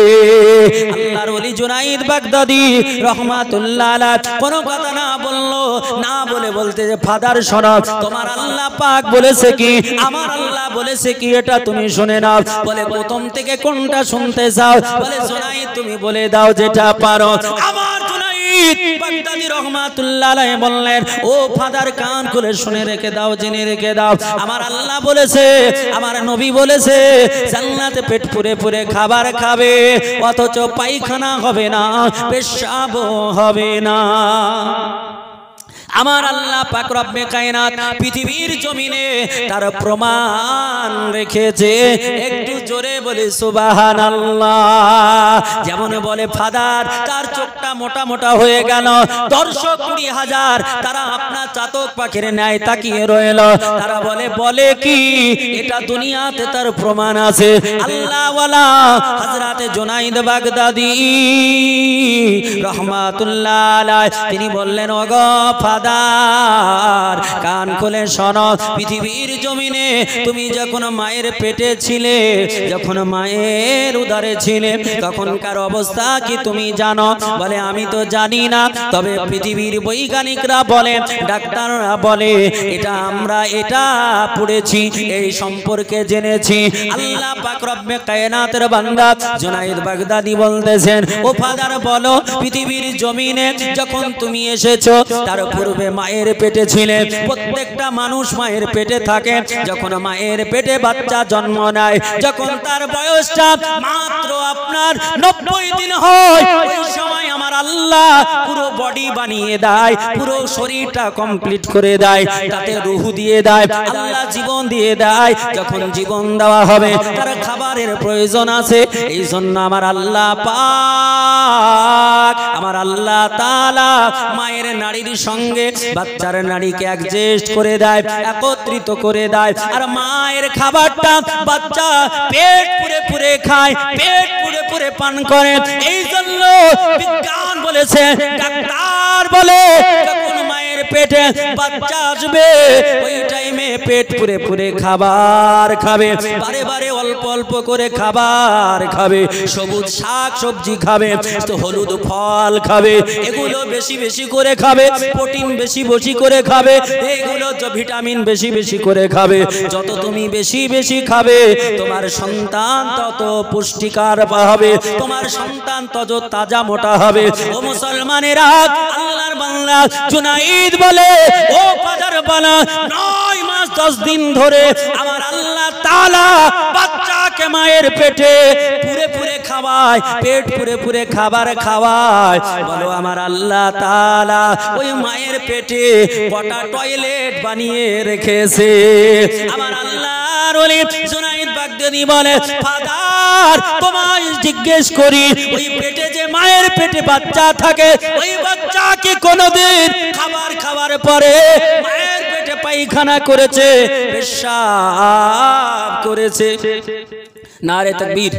আল্লাহর ওলি জুনাইদ বাগদাদি রহমাতুল্লাহ আলাইহি কোনো কথা না বললো, না বলে বলতে যে ফাদার শোনো, তোমার আল্লাহ পাক বলেছে কি, আমার আল্লাহ বলেছে কি, এটা তুমি শুনে নাও। বলে প্রথম থেকে কোনটা শুনতে চাও? বলে জুনাইদ তুমি বলে দাও যেটা পারো। আমার জুনাইদ বাগদাদি রহমাতুল্লাহ আলাইহি বললেন, ও ফাদার কান খুলে শুনে রেখে দাও, জেনে রেখে দাও, আমার আল্লাহ বলেছে, আমার নবী বলেছে, জান্নাতে পেট পুরে পুরে খাবার খাবে, অথচ পায়খানা হবে না, পেশাব হবে না। আমার আল্লাহ পাক রব্বে কায়নাত পৃথিবীর জমিনে তার প্রমাণ রেখেছে। একটু জোরে বলে সুবহানাল্লাহ। যেমন বলে ফাদার, তার চোখটা মোটা মোটা হয়ে গেল, দর্শক 20,000 তারা আপনার চাতক পাখির ন্যায় তাকিয়ে রইল, তারা বলে কি এটা দুনিয়াতে তার প্রমাণ আছে। আল্লাহ ওয়ালা হযরতে জুনাইদ বাগদাদি রাহমাতুল্লাহ আলাইহি তিনি বললেন, ওগো ফাদার কান খুলে শোনো, পৃথিবীর জমিনে তুমি যখন মায়ের পেটে ছিলে যখন মায়ের উদরে ছিলে তখনকার অবস্থা কি তুমি জানো? বলে আমি তো জানি না, তবে পৃথিবীর বৈজ্ঞানিকরা বলে, ডাক্তাররা বলে, আমরা এটা পড়েছি, এই সম্পর্কে জেনেছি। আল্লাহ পাক রব্বে কায়নাতের বান্দা জুনায়েদ বাগদাদি বলতেছেন, ও ফাদার বলো, পৃথিবীর জমিনে যখন তুমি এসেছো তার পূর্বে মায়ের পেটে ছিলে। প্রত্যেকটা মানুষ মায়ের পেটে থাকে। যখন মায়ের পেটে বাচ্চা জন্ম নেয়, যখন তার বয়সটা মাত্র আপনার 90 দিন হয়, ওই সময় আমার আল্লাহ পুরো বডি বানিয়ে দেয়, পুরো শরীরটা কমপ্লিট করে দেয়, তাতে রূহ দিয়ে দেয়, আল্লাহ জীবন দিয়ে দেয়। যখন জীবন দেওয়া হবে তার খাবারের প্রয়োজন আছে, এই জন্য আমার আল্লাহ পাক, আমার আল্লাহ তাআলা মায়ের নাড়ির সঙ্গে বাচ্চার নাড়িকে অ্যাডজাস্ট করে দেয়, একত্রিত করে দেয়। আর মায়ের খাবারটা বাচ্চা পেট পুরে পুরে খায়, পেট পুরে পুরে পান করে। এই জন্য বিজ্ঞান বলেছে, ডাক্তার বলে, যখন মায়ের পেটে বাচ্চা আসবে ওই টাইমে পেট পুরে পুরে খাবার খাবে, বারে বারে অল্প অল্প করে খাবার খাবে, সবুজ শাক সবজি খাবে, তো হলুদ ফল খাবে, এগুলো বেশি বেশি করে খাবে, প্রোটিন বেশি বেশি করে খাবে, এগুলো ভিটামিন বেশি বেশি করে খাবে। যত তুমি বেশি বেশি খাবে তোমার সন্তান তত পুষ্টিকর হবে, তোমার সন্তান তত তাজা মোটা হবে। ও মুসলমানেরা, আল্লাহর বান্দা জুনাইদ বলে, ও ফাদার বলা, 9 মাস 10 দিন ধরে আমার আল্লাহ তাআলা বাচ্চাকে মায়ের পেটে পুরে পুরে খাওয়ায়, পেট পুরে পুরে খাবার খাওয়ায়। বলো আমার আল্লাহ তাআলা ওই মায়ের পেটে কটা টয়লেট বানিয়ে রেখেছে। আমার আল্লাহর ওলি জুনাইদ বাগদাদি বলে, ফাদার তোমায় জিজ্ঞেস করি, ওই পেটে যে মায়ের পেটে বাচ্চা থাকে, ওই বাচ্চাকে কোনদিন খাবার খাওয়ার পরে মায়ের পেটে পায়খানা করেছে, পেশাব করেছে? নারে তাকবীর।